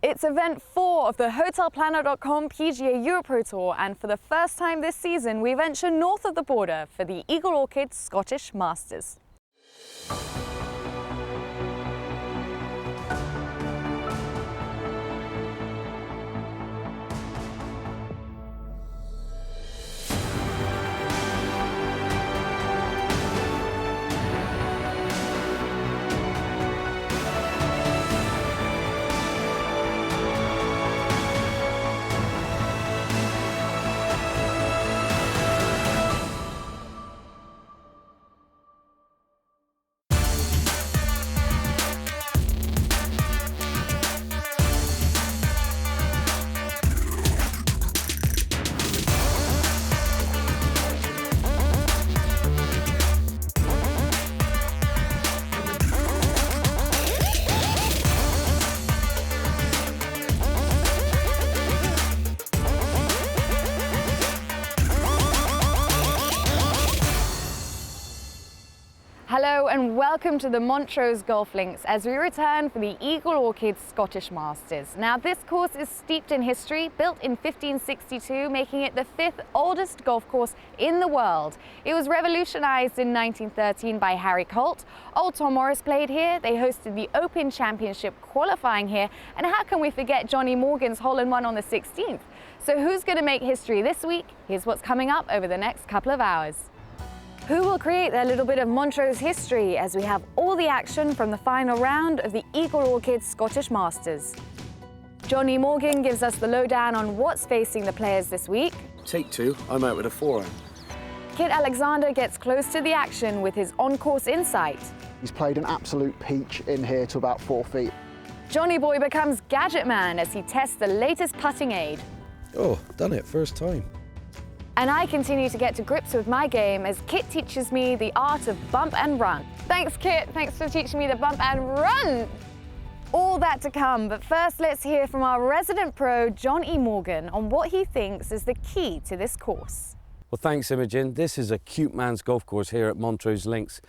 It's event 4 of the HotelPlanner.com PGA EuroPro Tour, and for the first time this season we venture north of the border for the Eagle Orchid Scottish Masters. Hello and welcome to the Montrose Golf Links as we return for the Eagle Orchid Scottish Masters. Now this course is steeped in history, built in 1562, making it the 5th oldest golf course in the world. It was revolutionized in 1913 by Harry Colt. Old Tom Morris played here, they hosted the Open Championship qualifying here, and how can we forget Johnny Morgan's hole-in-one on the 16th? So who's going to make history this week? Here's what's coming up over the next couple of hours. Who will create their little bit of Montrose history as we have all the action from the final round of the Eagle Orchid Scottish Masters? Johnny Morgan gives us the lowdown on what's facing the players this week. Take 2, I'm out with a forehand. Kit Alexander gets close to the action with his on-course insight. He's played an absolute peach in here to about 4 feet. Johnny Boy becomes gadget man as he tests the latest putting aid. Oh, done it, first time. And I continue to get to grips with my game as Kit teaches me the art of bump and run. Thanks, Kit. Thanks for teaching me to bump and run. All that to come, but first let's hear from our resident pro, John E. Morgan, on what he thinks is the key to this course. Well, thanks, Imogen. This is a cute man's golf course here at Montrose Links.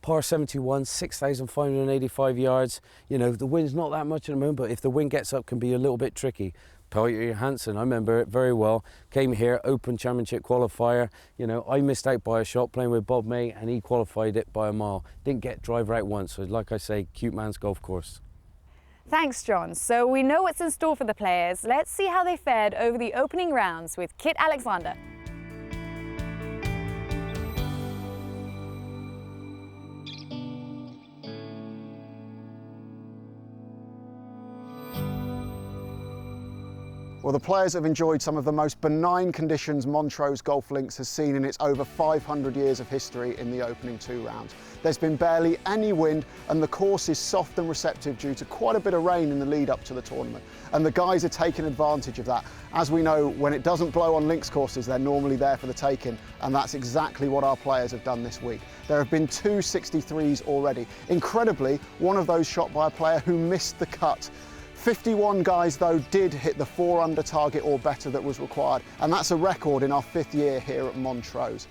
Par 71, 6,585 yards. You know, the wind's not that much at the moment, but if the wind gets up, it can be a little bit tricky. Peter Hansen, I remember it very well, came here, Open Championship qualifier. You know, I missed out by a shot playing with Bob May and he qualified it by a mile. Didn't get driver out once, so like I say, cute man's golf course. Thanks, John. So we know what's in store for the players. Let's see how they fared over the opening rounds with Kit Alexander. Well, the players have enjoyed some of the most benign conditions Montrose Golf Links has seen in its over 500 years of history in the opening 2 rounds. There's been barely any wind and the course is soft and receptive due to quite a bit of rain in the lead up to the tournament. And the guys are taking advantage of that. As we know, when it doesn't blow on links courses, they're normally there for the taking, and that's exactly what our players have done this week. There have been 2 63s already. Incredibly, one of those shot by a player who missed the cut. 51 guys, though, did hit the 4 under target or better that was required, and that's a record in our 5th year here at Montrose.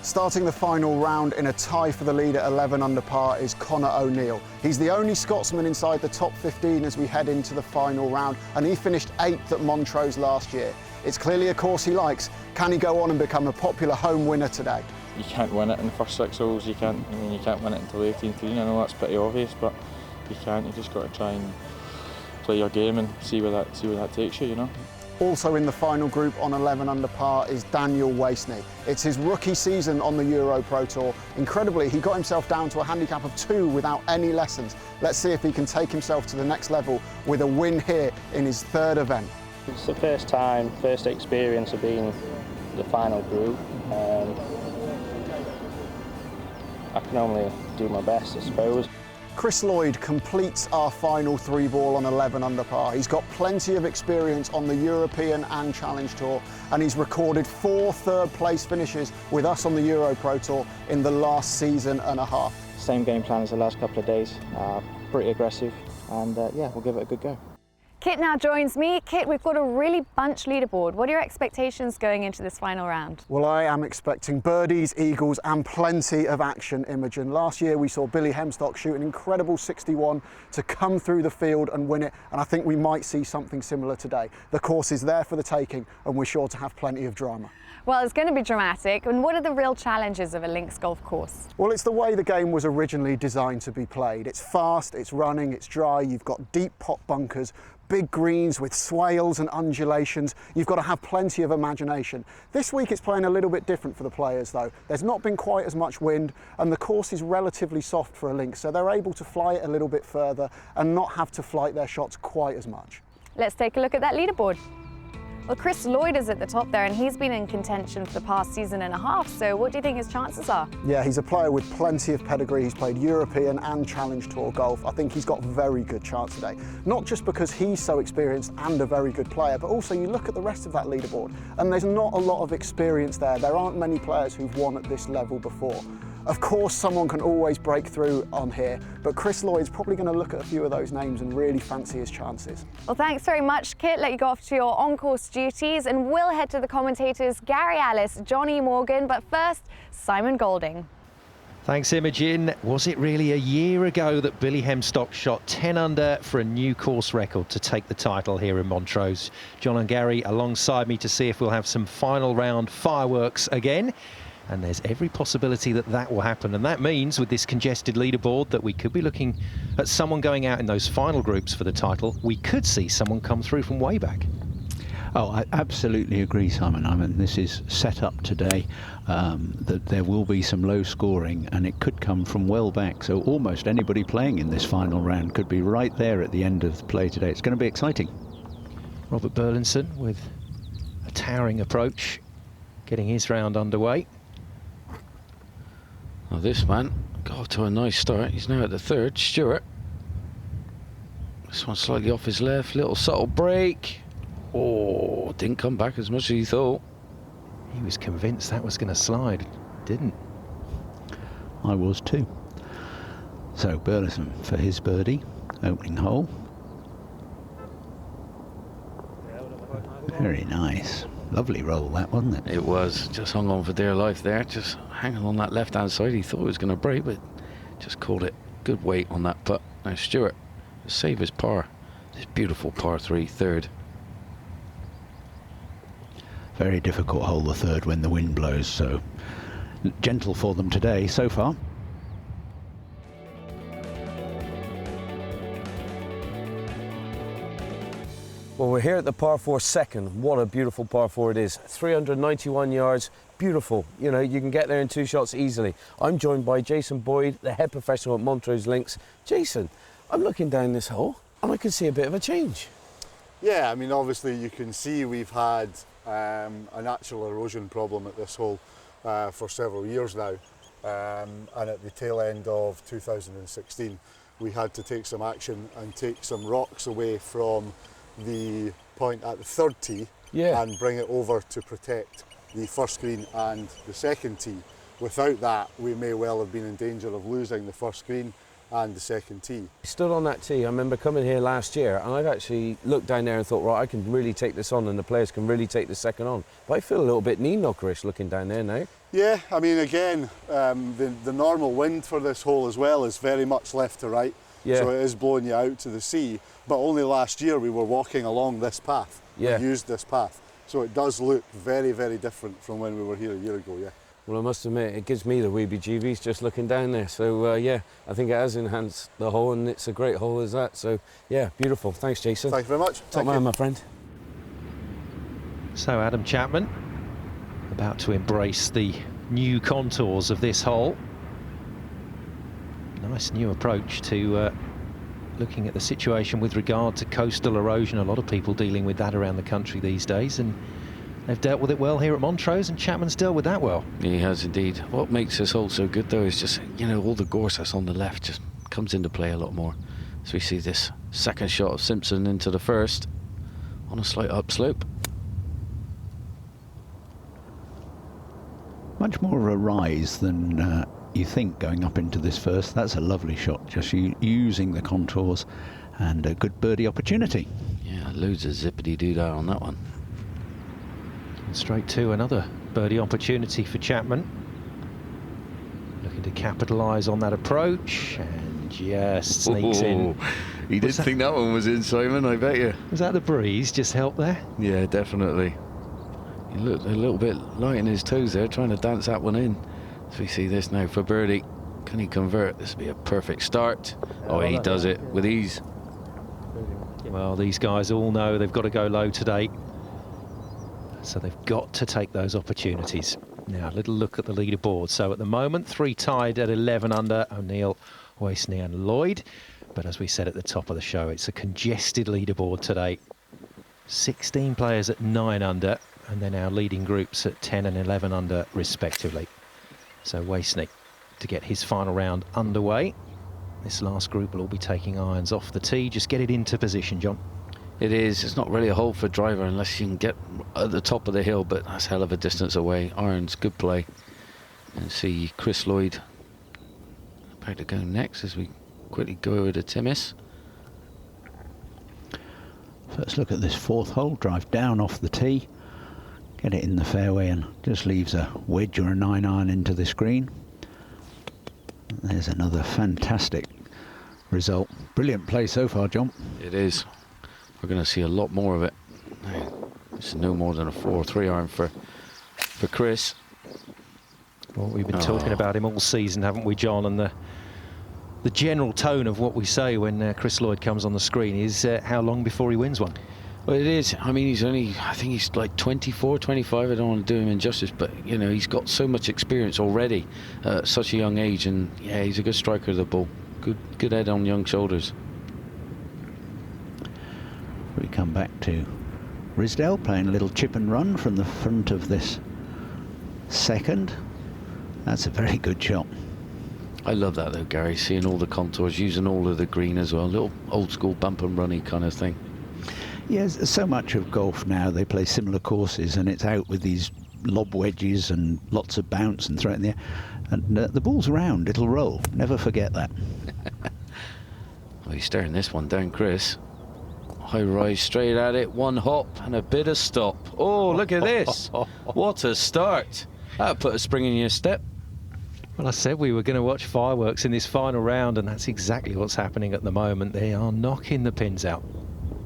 Starting the final round in a tie for the lead at 11 under par is Connor O'Neill. He's the only Scotsman inside the top 15 as we head into the final round, and he finished 8th at Montrose last year. It's clearly a course he likes. Can he go on and become a popular home winner today? You can't win it in the first 6 holes. You can't win it until 18th green. I know that's pretty obvious, but you can't. You just got to try and play your game and see where that takes you. You know. Also in the final group on 11 under par is Daniel Wasney. It's his rookie season on the EuroPro Tour. Incredibly, he got himself down to a handicap of 2 without any lessons. Let's see if he can take himself to the next level with a win here in his 3rd event. It's the first time, first experience of being the final group. I can only do my best, I suppose. Chris Lloyd completes our final 3-ball on 11 under par. He's got plenty of experience on the European and Challenge Tour, and he's recorded 4 third-place finishes with us on the EuroPro Tour in the last season and a half. Same game plan as the last couple of days, pretty aggressive, and yeah, we'll give it a good go. Kit now joins me. Kit, we've got a really bunched leaderboard. What are your expectations going into this final round? Well, I am expecting birdies, eagles and plenty of action, Imogen. Last year we saw Billy Hemstock shoot an incredible 61 to come through the field and win it, and I think we might see something similar today. The course is there for the taking and we're sure to have plenty of drama. Well, it's going to be dramatic. And what are the real challenges of a links golf course? Well, it's the way the game was originally designed to be played. It's fast, it's running, it's dry, you've got deep pot bunkers, big greens with swales and undulations. You've got to have plenty of imagination. This week it's playing a little bit different for the players though. There's not been quite as much wind and the course is relatively soft for a links, so they're able to fly it a little bit further and not have to flight their shots quite as much. Let's take a look at that leaderboard. Well, Chris Lloyd is at the top there and he's been in contention for the past season and a half, so what do you think his chances are? Yeah, he's a player with plenty of pedigree. He's played European and Challenge Tour golf. I think he's got a very good chance today. Not just because he's so experienced and a very good player, but also you look at the rest of that leaderboard and there's not a lot of experience there. There aren't many players who've won at this level before. Of course, someone can always break through on here, but Chris Lloyd's probably going to look at a few of those names and really fancy his chances. Well, thanks very much, Kit. Let you go off to your on-course duties, and we'll head to the commentators Gary Ellis, Johnny Morgan, but first, Simon Golding. Thanks, Imogen. Was it really a year ago that Billy Hemstock shot 10 under for a new course record to take the title here in Montrose? John and Gary alongside me to see if we'll have some final round fireworks again. And there's every possibility that that will happen. And that means, with this congested leaderboard, that we could be looking at someone going out in those final groups for the title. We could see someone come through from way back. Oh, I absolutely agree, Simon. I mean, this is set up today that there will be some low scoring and it could come from well back. So almost anybody playing in this final round could be right there at the end of the play today. It's going to be exciting. Robert Burlinson with a towering approach, getting his round underway. Well, this man got off to a nice start. He's now at the third. Stewart. This one slightly off his left. Little subtle break. Oh, didn't come back as much as he thought. He was convinced that was going to slide. Didn't. I was too. So Burlinson for his birdie. Opening hole. Very nice. Lovely roll, that, wasn't it? It was. Just hung on for dear life there. Just hanging on that left-hand side. He thought it was going to break, but just caught it. Good weight on that putt. Now Stewart, to save his par. This beautiful par 3, third. Very difficult hole, the third, when the wind blows, so gentle for them today so far. Well, we're here at the par 4 second. What a beautiful par 4 it is. 391 yards, beautiful. You know, you can get there in 2 shots easily. I'm joined by Jason Boyd, the head professional at Montrose Links. Jason, I'm looking down this hole and I can see a bit of a change. Yeah, I mean, obviously you can see we've had a natural erosion problem at this hole for several years now. And at the tail end of 2016, we had to take some action and take some rocks away from the point at the third tee and bring it over to protect the first green and the second tee. Without that, we may well have been in danger of losing the first green and the second tee. Stood on that tee. I remember coming here last year and I've actually looked down there and thought, right, I can really take this on and the players can really take the second on. But I feel a little bit knee knockerish looking down there now. Yeah, I mean, again, the normal wind for this hole as well is very much left to right. Yeah. So it is blowing you out to the sea. But only last year we were walking along this path. Yeah. We used this path. So it does look very, very different from when we were here a year ago, yeah. Well, I must admit, it gives me the weebie-jeebies just looking down there. So, yeah, I think it has enhanced the hole and it's a great hole as that. So, yeah, beautiful. Thanks, Jason. Thank you very much. Top man, my friend. So Adam Chapman about to embrace the new contours of this hole. Nice new approach to looking at the situation with regard to coastal erosion. A lot of people dealing with that around the country these days, and they've dealt with it well here at Montrose, and Chapman's dealt with that well. He has indeed. What makes this hole so good though is just, you know, all the gorse that's on the left just comes into play a lot more. So we see this second shot of Simpson into the first on a slight upslope. Much more of a rise than you think going up into this first. That's a lovely shot, just using the contours and a good birdie opportunity. Yeah, loads of zippity-doo-dah on that one. And straight to another birdie opportunity for Chapman. Looking to capitalise on that approach, and just sneaks in. He did think that one was in, Simon, I bet you. Was that the breeze just helped there? Yeah, definitely. He looked a little bit light in his toes there, trying to dance that one in. So we see this now for birdie. Can he convert? This would be a perfect start. Oh, he does it with ease. Well, these guys all know they've got to go low today, so they've got to take those opportunities. Now, a little look at the leaderboard. So at the moment, 3 tied at 11 under, O'Neill, Wasney and Lloyd. But as we said at the top of the show, it's a congested leaderboard today. 16 players at 9 under, and then our leading groups at 10 and 11 under, respectively. So Wasey to get his final round underway. This last group will all be taking irons off the tee. Just get it into position, John. It is. It's not really a hole for driver unless you can get at the top of the hill, but that's hell of a distance away. Irons, good play. And see Chris Lloyd about to go next as we quickly go over to Timmis. First look at this 4th hole, drive down off the tee, get it in the fairway and just leaves a wedge or a 9-iron into this green. There's another fantastic result. Brilliant play so far, John. It is. We're going to see a lot more of it. It's no more than a 4-3 iron for Chris. Well, we've been talking about him all season, haven't we, John? And the general tone of what we say when Chris Lloyd comes on the screen is how long before he wins one? Well, it is. I mean, he's only, I think he's like 24, 25. I don't want to do him injustice, but, you know, he's got so much experience already at such a young age. And, yeah, he's a good striker of the ball. Good head on young shoulders. We come back to Risdale playing a little chip and run from the front of this second. That's a very good shot. I love that though, Gary, seeing all the contours, using all of the green as well, little old school bump and runny kind of thing. Yes, so much of golf now, they play similar courses and it's out with these lob wedges and lots of bounce and throw it in there. And the ball's round, it'll roll. Never forget that. Well, he's staring this one down, Chris. High rise, straight at it, one hop and a bit of stop. Oh, look at this. What a start. That'll put a spring in your step. Well, I said we were going to watch fireworks in this final round, and that's exactly what's happening at the moment. They are knocking the pins out.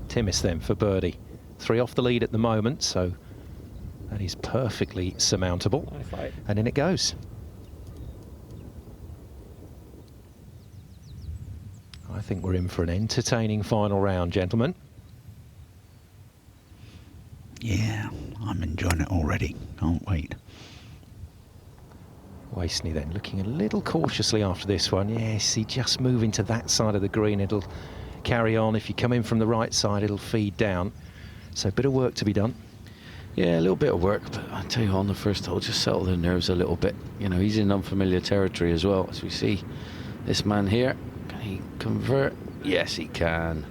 Timmis then for birdie. 3 off the lead at the moment, so that is perfectly surmountable. And in it goes. I think we're in for an entertaining final round, gentlemen. Yeah, I'm enjoying it already. Can't wait. Wasey then looking a little cautiously after this one. Yes, he just moving to that side of the green. It'll carry on. If you come in from the right side, it'll feed down. So a bit of work to be done. Yeah, a little bit of work, but I tell you, on the first hole, just settle the nerves a little bit. You know, he's in unfamiliar territory as well, as we see this man here. Can he convert? Yes, he can.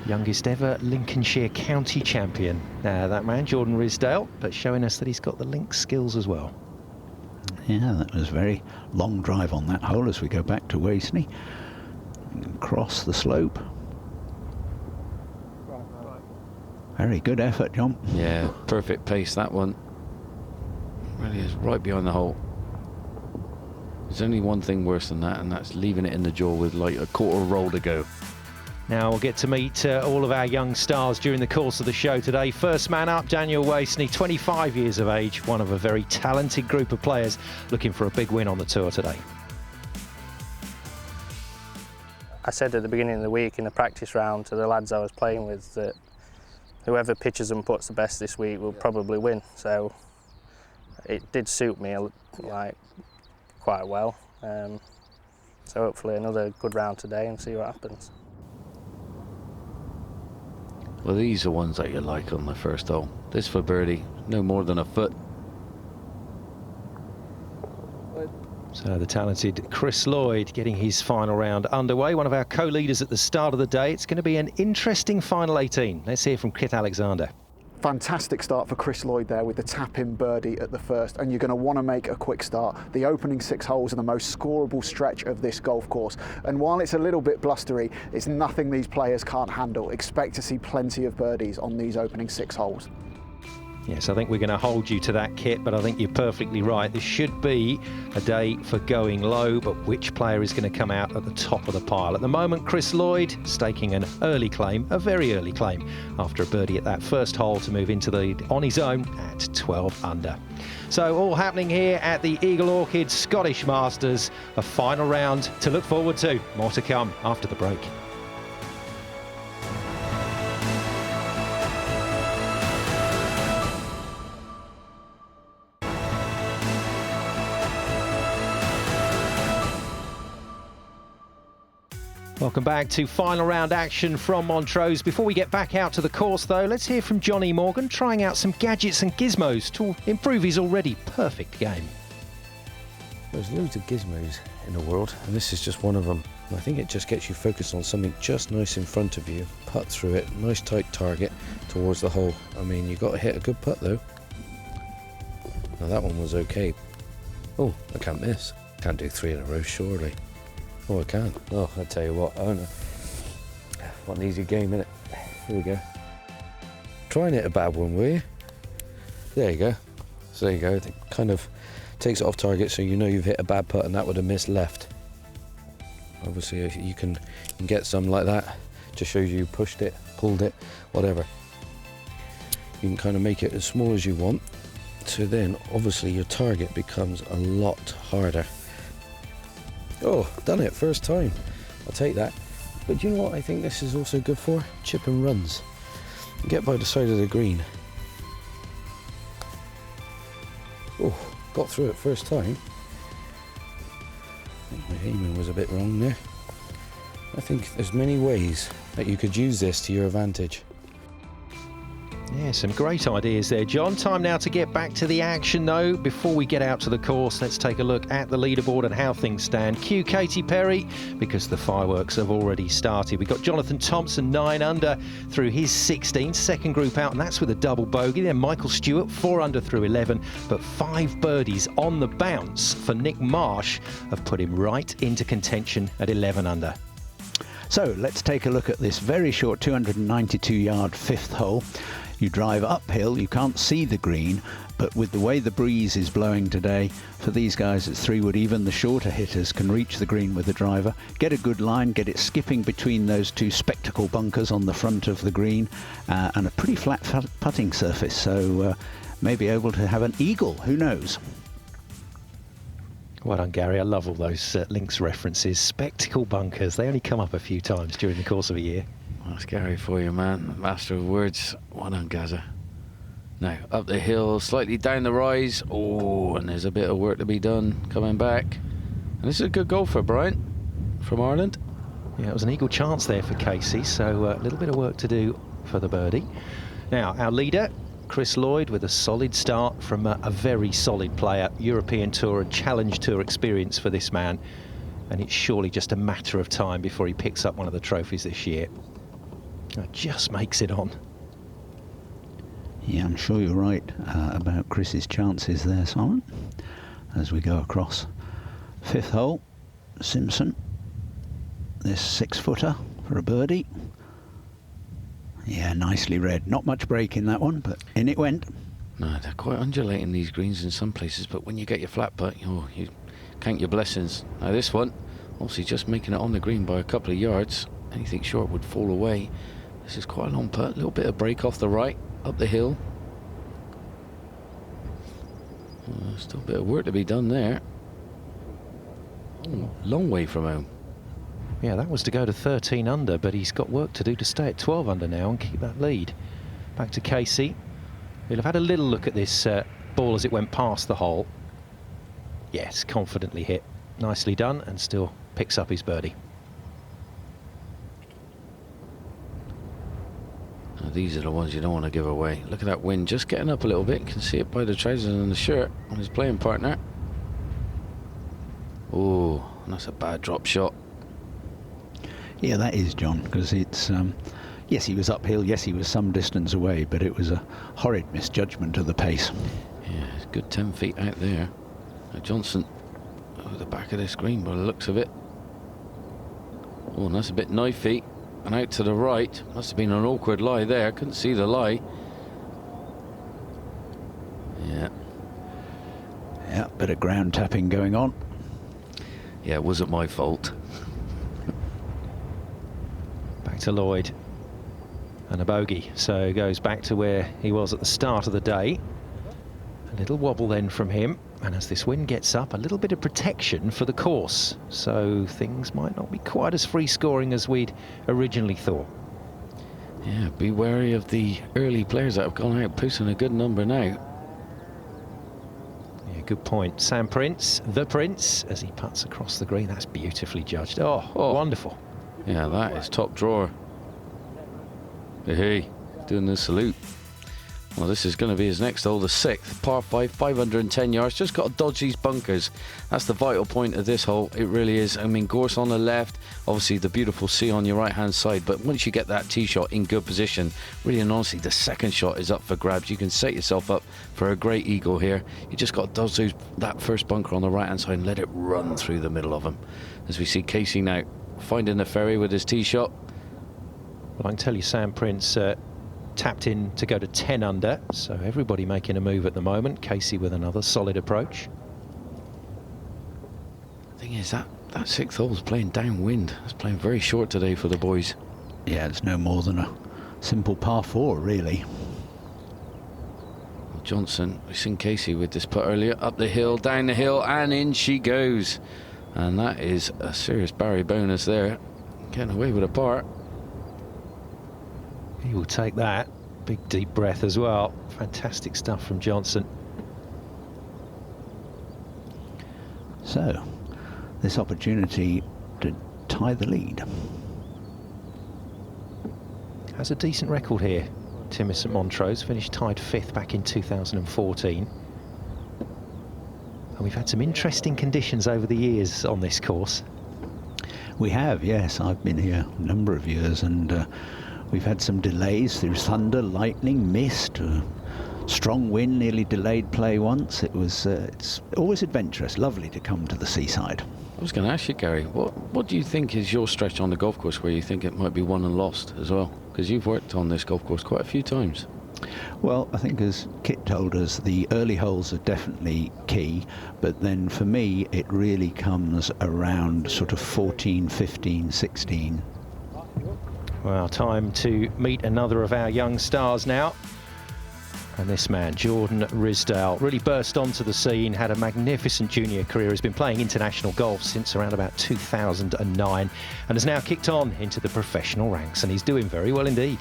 Youngest ever Lincolnshire County champion. That man, Jordan Risdale, but showing us that he's got the links skills as well. Yeah, that was a very long drive on that hole as we go back to Wasey. Cross the slope. Very good effort, John. Yeah, perfect pace, that one. Really is right behind the hole. There's only one thing worse than that, and that's leaving it in the jaw with like a quarter roll to go. Now we'll get to meet all of our young stars during the course of the show today. First man up, Daniel Wasey, 25 years of age, one of a very talented group of players looking for a big win on the tour today. I said at the beginning of the week in the practice round to the lads I was playing with that whoever pitches and puts the best this week will probably win. So it did suit me like quite well. So hopefully another good round today and see what happens. Well, these are ones that you like on the first hole. This for birdie, no more than a foot. So the talented Chris Lloyd getting his final round underway, one of our co-leaders at the start of the day. It's going to be an interesting final 18. Let's hear from Kit Alexander. Fantastic start for Chris Lloyd there with the tap-in birdie at the first, and you're going to want to make a quick start. The opening 6 holes are the most scoreable stretch of this golf course, and while it's a little bit blustery, it's nothing these players can't handle. Expect to see plenty of birdies on these opening 6 holes. Yes, I think we're going to hold you to that, Kit, but I think you're perfectly right. This should be a day for going low, but which player is going to come out at the top of the pile? At the moment, Chris Lloyd staking an early claim, a very early claim, after a birdie at that first hole to move into the lead on his own at 12 under. So all happening here at the Eagle Orchid Scottish Masters, a final round to look forward to. More to come after the break. Welcome back to final round action from Montrose. Before we get back out to the course though, let's hear from Johnny Morgan trying out some gadgets and gizmos to improve his already perfect game. There's loads of gizmos in the world, and this is just one of them. I think it just gets you focused on something just nice in front of you, putt through it, nice tight target towards the hole. I mean, you've got to hit a good putt though. Now that one was okay. Oh, I can't miss. Can't do 3 in a row, surely. Oh, I can. Oh, I tell you what, I don't know. What an easy game, innit? Here we go. Try and hit a bad one, will you? There you go. So there you go. It kind of takes it off target, so you know you've hit a bad putt, and that would have missed left. Obviously, you can get some like that. Just shows you pushed it, pulled it, whatever. You can kind of make it as small as you want. So then, obviously, your target becomes a lot harder. Oh, done it, first time. I'll take that. But do you know what I think this is also good for? Chip and runs. Get by the side of the green. Oh, got through it first time. I think my aiming was a bit wrong there. I think there's many ways that you could use this to your advantage. Yeah, some great ideas there, John. Time now to get back to the action, though. Before we get out to the course, let's take a look at the leaderboard and how things stand. Cue Katy Perry, because the fireworks have already started. We've got Jonathan Thompson 9 under through his 16, second group out, and that's with a double bogey. Then Michael Stewart 4 under through 11, but 5 birdies on the bounce for Nick Marsh have put him right into contention at 11 under. So let's take a look at this very short 292-yard 5th hole. You drive uphill, you can't see the green, but with the way the breeze is blowing today, for these guys at 3-wood, even the shorter hitters can reach the green with the driver, get a good line, get it skipping between those 2 spectacle bunkers on the front of the green, and a pretty flat putting surface, so maybe able to have an eagle, who knows? Well done, Gary. I love all those links references. Spectacle bunkers, they only come up a few times during the course of a year. That's Gary for you, man. Master of words. Well done, Gaza. Now, up the hill, slightly down the rise. Oh, and there's a bit of work to be done coming back. And this is a good goal for Brian from Ireland. Yeah, it was an eagle chance there for Casey, so a little bit of work to do for the birdie. Now, our leader, Chris Lloyd, with a solid start from a very solid player. European Tour and Challenge Tour experience for this man. And it's surely just a matter of time before he picks up one of the trophies this year. Just makes it on. Yeah, I'm sure you're right about Chris's chances there, Simon. As we go across 5th hole, Simpson. This 6-footer for a birdie. Yeah, nicely read. Not much break in that one, but in it went. No, they're quite undulating, these greens, in some places, but when you get your flat putt, you count your blessings. Now this one, obviously just making it on the green by a couple of yards. Anything short would fall away. This is quite a long putt, a little bit of break off the right, up the hill. Still a bit of work to be done there. Oh, long way from home. Yeah, that was to go to 13 under, but he's got work to do to stay at 12 under now and keep that lead. Back to Casey. He'll have had a little look at this ball as it went past the hole. Yes, confidently hit. Nicely done, and still picks up his birdie. Now, these are the ones you don't want to give away. Look at that wind just getting up a little bit. You can see it by the trousers and the shirt on his playing partner. Oh, that's a bad drop shot. Yeah, that is, John, because it's Yes, he was uphill. Yes, he was some distance away, but it was a horrid misjudgment of the pace. Yeah, it's a good 10 feet out there. Now Johnson over the back of the screen by the looks of it. Oh, and that's a bit knifey. And out to the right. Must have been an awkward lie there. Couldn't see the lie. Yeah. Yeah, bit of ground tapping going on. Yeah, it wasn't my fault. Back to Lloyd. And a bogey, so goes back to where he was at the start of the day. A little wobble then from him, and as this wind gets up, a little bit of protection for the course, so things might not be quite as free scoring as we'd originally thought. Yeah, be wary of the early players that have gone out posting a good number now. Yeah, good point. Sam Prince, the Prince, as he putts across the green. That's beautifully judged. Oh, wonderful. Yeah, that is top drawer. Hey, doing the salute. Well, this is going to be his next hole, the 6th, par 5, 510 yards. Just got to dodge these bunkers. That's the vital point of this hole. It really is. I mean, gorse on the left, obviously the beautiful sea on your right-hand side. But once you get that tee shot in good position, really and honestly, the second shot is up for grabs. You can set yourself up for a great eagle here. You just got to dodge that first bunker on the right-hand side and let it run through the middle of them. As we see Casey now finding the ferry with his tee shot. Well, I can tell you Sam Prince tapped in to go to 10 under, so everybody making a move at the moment. Casey with another solid approach. The thing is, that 6th hole is playing downwind. It's playing very short today for the boys. Yeah, it's no more than a simple par 4, really. Well, Johnson, we've seen Casey with this putt earlier. Up the hill, down the hill, and in she goes. And that is a serious Barry bonus there. Getting away with a par. He will take that. Big deep breath as well. Fantastic stuff from Johnson. So, this opportunity to tie the lead. Has a decent record here. Timis at Montrose finished tied 5th back in 2014. And we've had some interesting conditions over the years on this course. We have, yes. I've been here a number of years, and we've had some delays through thunder, lightning, mist, strong wind, nearly delayed play once. It's always adventurous, lovely to come to the seaside. I was going to ask you, Gary, what do you think is your stretch on the golf course where you think it might be won and lost as well? Because you've worked on this golf course quite a few times. Well, I think as Kit told us, the early holes are definitely key, but then for me it really comes around sort of 14, 15, 16. Well, time to meet another of our young stars now. And this man, Jordan Risdale, really burst onto the scene, had a magnificent junior career, has been playing international golf since around about 2009, and has now kicked on into the professional ranks, and he's doing very well indeed.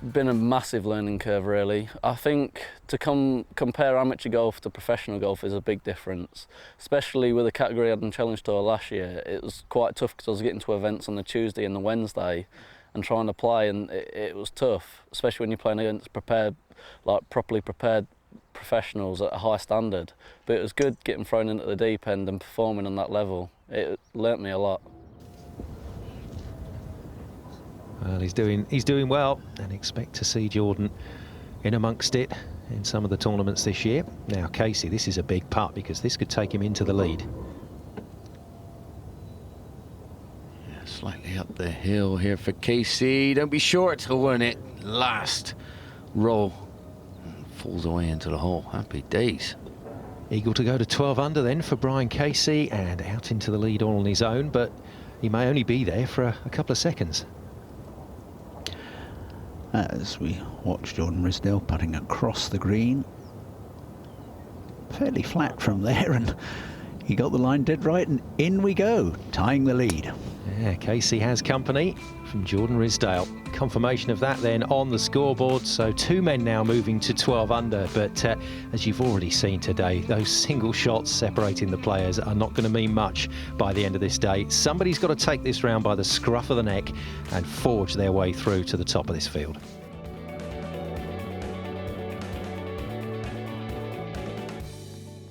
Been a massive learning curve, really. I think to compare amateur golf to professional golf is a big difference, especially with the category I had in Challenge Tour last year. It was quite tough because I was getting to events on the Tuesday and the Wednesday and trying to play, and it was tough, especially when you're playing against properly prepared professionals at a high standard. But it was good getting thrown into the deep end and performing on that level. It learnt me a lot. Well, he's doing well, and expect to see Jordan in amongst it in some of the tournaments this year. Now, Casey, this is a big putt because this could take him into the lead. Yeah, slightly up the hill here for Casey. Don't be short to win it. Last roll. Falls away into the hole. Happy days. Eagle to go to 12 under then for Brian Casey, and out into the lead all on his own, but he may only be there for a couple of seconds. As we watch Jordan Risdale putting across the green, fairly flat from there, and he got the line dead right, and in we go, tying the lead. Yeah, Casey has company from Jordan Risdale. Confirmation of that then on the scoreboard, so 2 men now moving to 12 under, but as you've already seen today, those single shots separating the players are not going to mean much by the end of this day. Somebody's got to take this round by the scruff of the neck and forge their way through to the top of this field.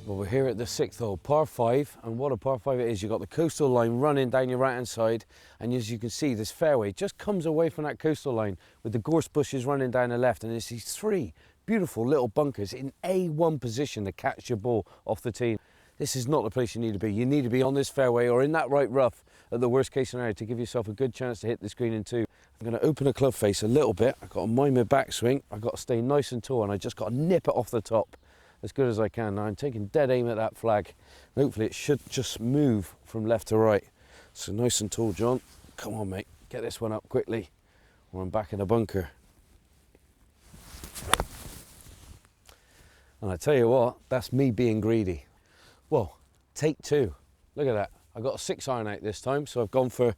Well, we here at the 6th hole, par 5, and what a par 5 it is. You've got the coastal line running down your right hand side, and as you can see, this fairway just comes away from that coastal line with the gorse bushes running down the left, and there's these 3 beautiful little bunkers in A1 position to catch your ball off the tee. This is not the place you need to be. You need to be on this fairway or in that right rough at the worst case scenario to give yourself a good chance to hit this green in 2. I'm going to open the club face a little bit. I've got to mind my backswing. I've got to stay nice and tall, and I just got to nip it off the top as good as I can. Now I'm taking dead aim at that flag. Hopefully it should just move from left to right. So nice and tall, John. Come on, mate. Get this one up quickly, or I'm back in the bunker. And I tell you what, that's me being greedy. Well, take 2. Look at that. I got a 6 iron out this time, so I've gone for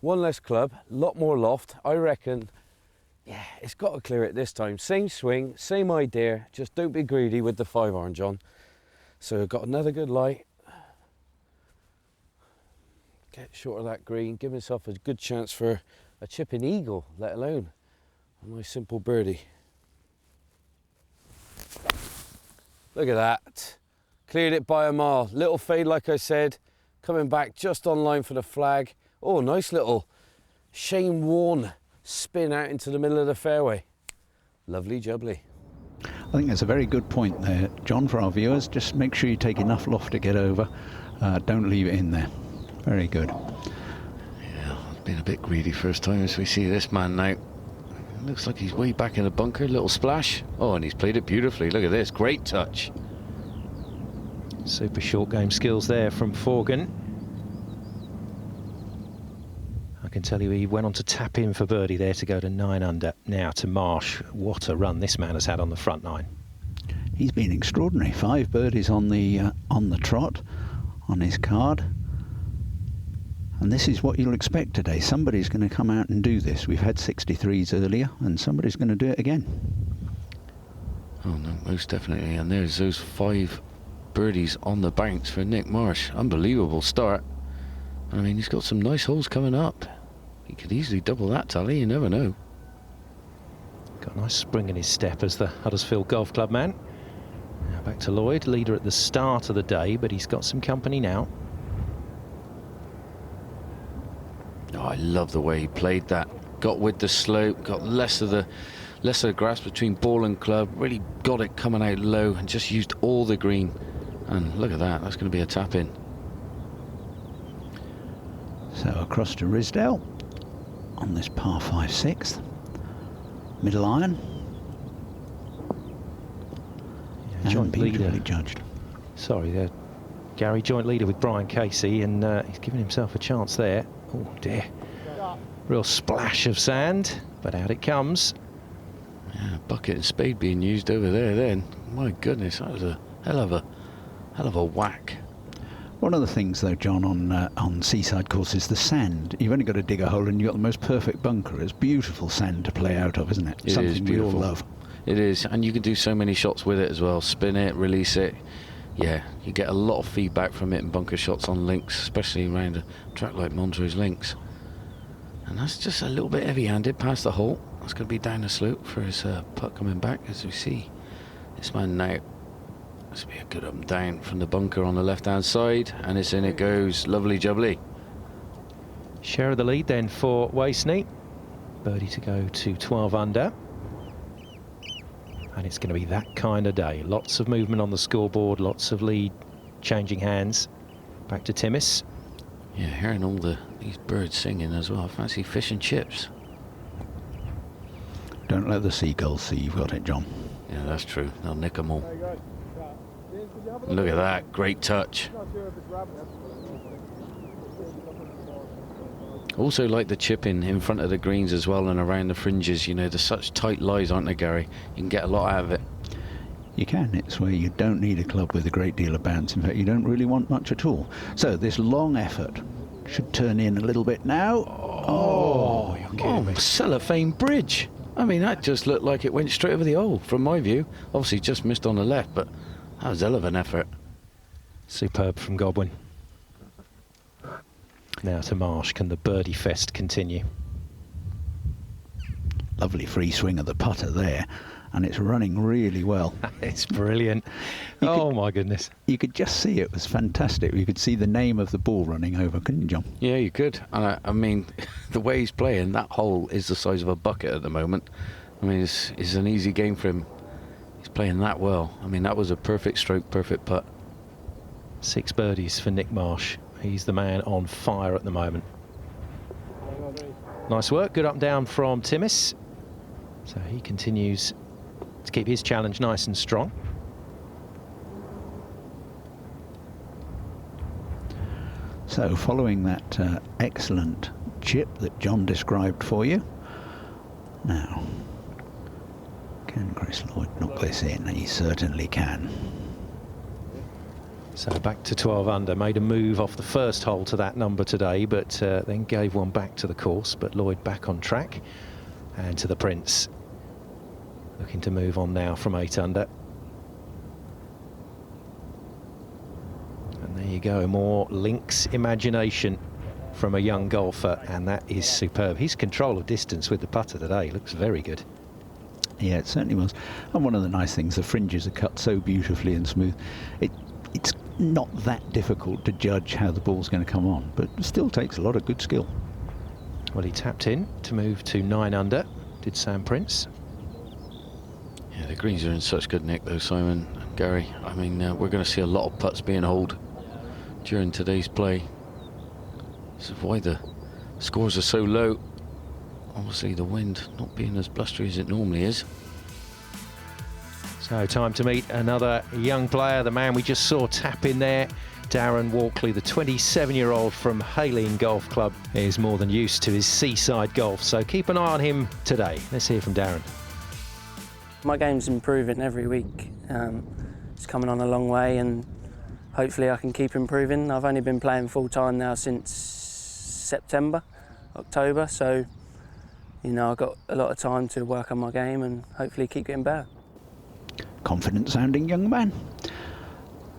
1 less club, a lot more loft. I reckon, yeah, it's got to clear it this time. Same swing, same idea, just don't be greedy with the 5 iron, John. So I've got another good lie. Get short of that green, give myself a good chance for a chipping eagle, let alone a nice simple birdie. Look at that. Cleared it by a mile. Little fade, like I said, coming back just on line for the flag. Oh, nice little Shane Warne spin out into the middle of the fairway. Lovely jubbly. I think that's a very good point there, John, for our viewers. Just make sure you take enough loft to get over. Don't leave it in there. Very good. Yeah, I've been a bit greedy first time as we see this man now. Looks like he's way back in the bunker. Little splash. Oh, and he's played it beautifully. Look at this. Great touch. Super short game skills there from Forgan. I can tell you he went on to tap in for birdie there to go to 9 under. Now to Marsh. What a run this man has had on the front 9. He's been extraordinary. 5 birdies on the trot, on his card. And this is what you'll expect today. Somebody's going to come out and do this. We've had 63s earlier, and somebody's going to do it again. Oh no, most definitely. And there's those 5 birdies on the banks for Nick Marsh. Unbelievable start. I mean, he's got some nice holes coming up. He could easily double that tally, you never know. Got a nice spring in his step as the Huddersfield Golf Club man. Now back to Lloyd, leader at the start of the day, but he's got some company now. Oh, I love the way he played that. Got with the slope, got less of the grasp between ball and club, really got it coming out low and just used all the green. And look at that, that's going to be a tap in. So across to Risdale on this par 5 6th. Middle iron. Yeah, joint beautifully leader. Judged. Sorry, Gary, joint leader with Brian Casey, and he's given himself a chance there. Oh dear. Real splash of sand, but out it comes. Yeah, bucket and spade being used over there then. My goodness, that was a hell of a whack. One of the things though, John, on seaside courses, the sand. You've only got to dig a hole and you've got the most perfect bunker. It's beautiful sand to play out of, isn't it? It Something is we all beautiful. love. It is, and you can do so many shots with it as well. Spin it, release it. Yeah, you get a lot of feedback from it in bunker shots on links, especially around a track like Montrose Links. And that's just a little bit heavy-handed past the hole. That's going to be down the slope for his putt coming back, as we see this man now. This will be a good up and down from the bunker on the left-hand side, and it's in it goes. Lovely jubbly. Share of the lead then for Wasney. Birdie to go to 12 under. And it's going to be that kind of day. Lots of movement on the scoreboard, lots of lead changing hands. Back to Timmis. Yeah, hearing all these birds singing as well. I fancy fish and chips. Don't let the seagulls see you've got it, John. Yeah, that's true. They'll nick them all. Look at that, great touch. Also like the chipping in front of the greens as well and around the fringes. You know, there's such tight lies, aren't there, Gary? You can get a lot out of it. You can. It's where you don't need a club with a great deal of bounce. In fact, you don't really want much at all. So this long effort should turn in a little bit now. Oh, you're kidding me. Cellophane bridge. I mean, that just looked like it went straight over the hole from my view. Obviously just missed on the left, but that was a hell of an effort. Superb from Godwin. Now to Marsh. Can the birdie fest continue? Lovely free swing of the putter there. and it's running really well. It's brilliant. My goodness. You could just see it was fantastic. You could see the name of the ball running over, couldn't you, John? Yeah, you could. And I mean, the way he's playing, that hole is the size of a bucket at the moment. I mean, it's an easy game for him. He's playing that well. I mean, that was a perfect stroke, perfect putt. 6 birdies for Nick Marsh. He's the man on fire at the moment. Nice work, good up and down from Timmis. So he continues to keep his challenge nice and strong. So following that excellent chip that John described for you, now, can Chris Lloyd knock this in? He certainly can. So back to 12 under, made a move off the first hole to that number today, but then gave one back to the course. But Lloyd back on track, and to the Prince, looking to move on now from 8 under. And there you go, more links imagination from a young golfer, and that is superb. His control of distance with the putter today looks very good. Yeah, it certainly was. And one of the nice things, the fringes are cut so beautifully and smooth. It's not that difficult to judge how the ball's going to come on, but it still takes a lot of good skill. Well, he tapped in to move to 9 under, did Sam Prince. Yeah, the greens are in such good nick though, Simon and Gary. I mean, we're going to see a lot of putts being holed during today's play. This is why the scores are so low. Obviously the wind not being as blustery as it normally is. So time to meet another young player, the man we just saw tap in there. Darren Walkley, the 27-year-old from Hayling Golf Club, is more than used to his seaside golf, so keep an eye on him today. Let's hear from Darren. My game's improving every week. It's coming on a long way, and hopefully I can keep improving. I've only been playing full-time now since September, October, so you know, I've got a lot of time to work on my game and hopefully keep getting better. Confident sounding young man.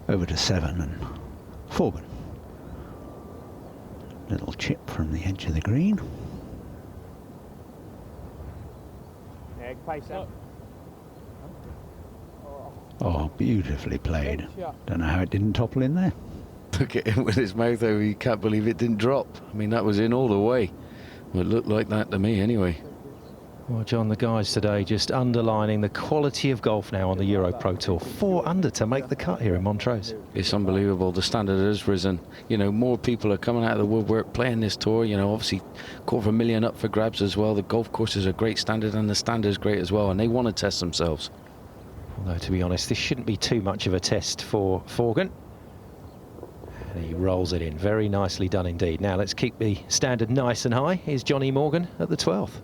Over to 7 and Forgan. Little chip from the edge of the green. Oh, beautifully played. Don't know how it didn't topple in there. Look at him with his mouth over, you can't believe it didn't drop. I mean, that was in all the way. Well, it looked like that to me anyway. Well, John, the guys today just underlining the quality of golf now on the EuroPro Tour. 4 under to make the cut here in Montrose. It's unbelievable. The standard has risen. You know, more people are coming out of the woodwork playing this tour. You know, obviously, $250,000 up for grabs as well. The golf course is a great standard, and the standard is great as well, and they want to test themselves. Although, to be honest, this shouldn't be too much of a test for Forgan. And he rolls it in. Very nicely done indeed. Now, let's keep the standard nice and high. Here's Johnny Morgan at the 12th.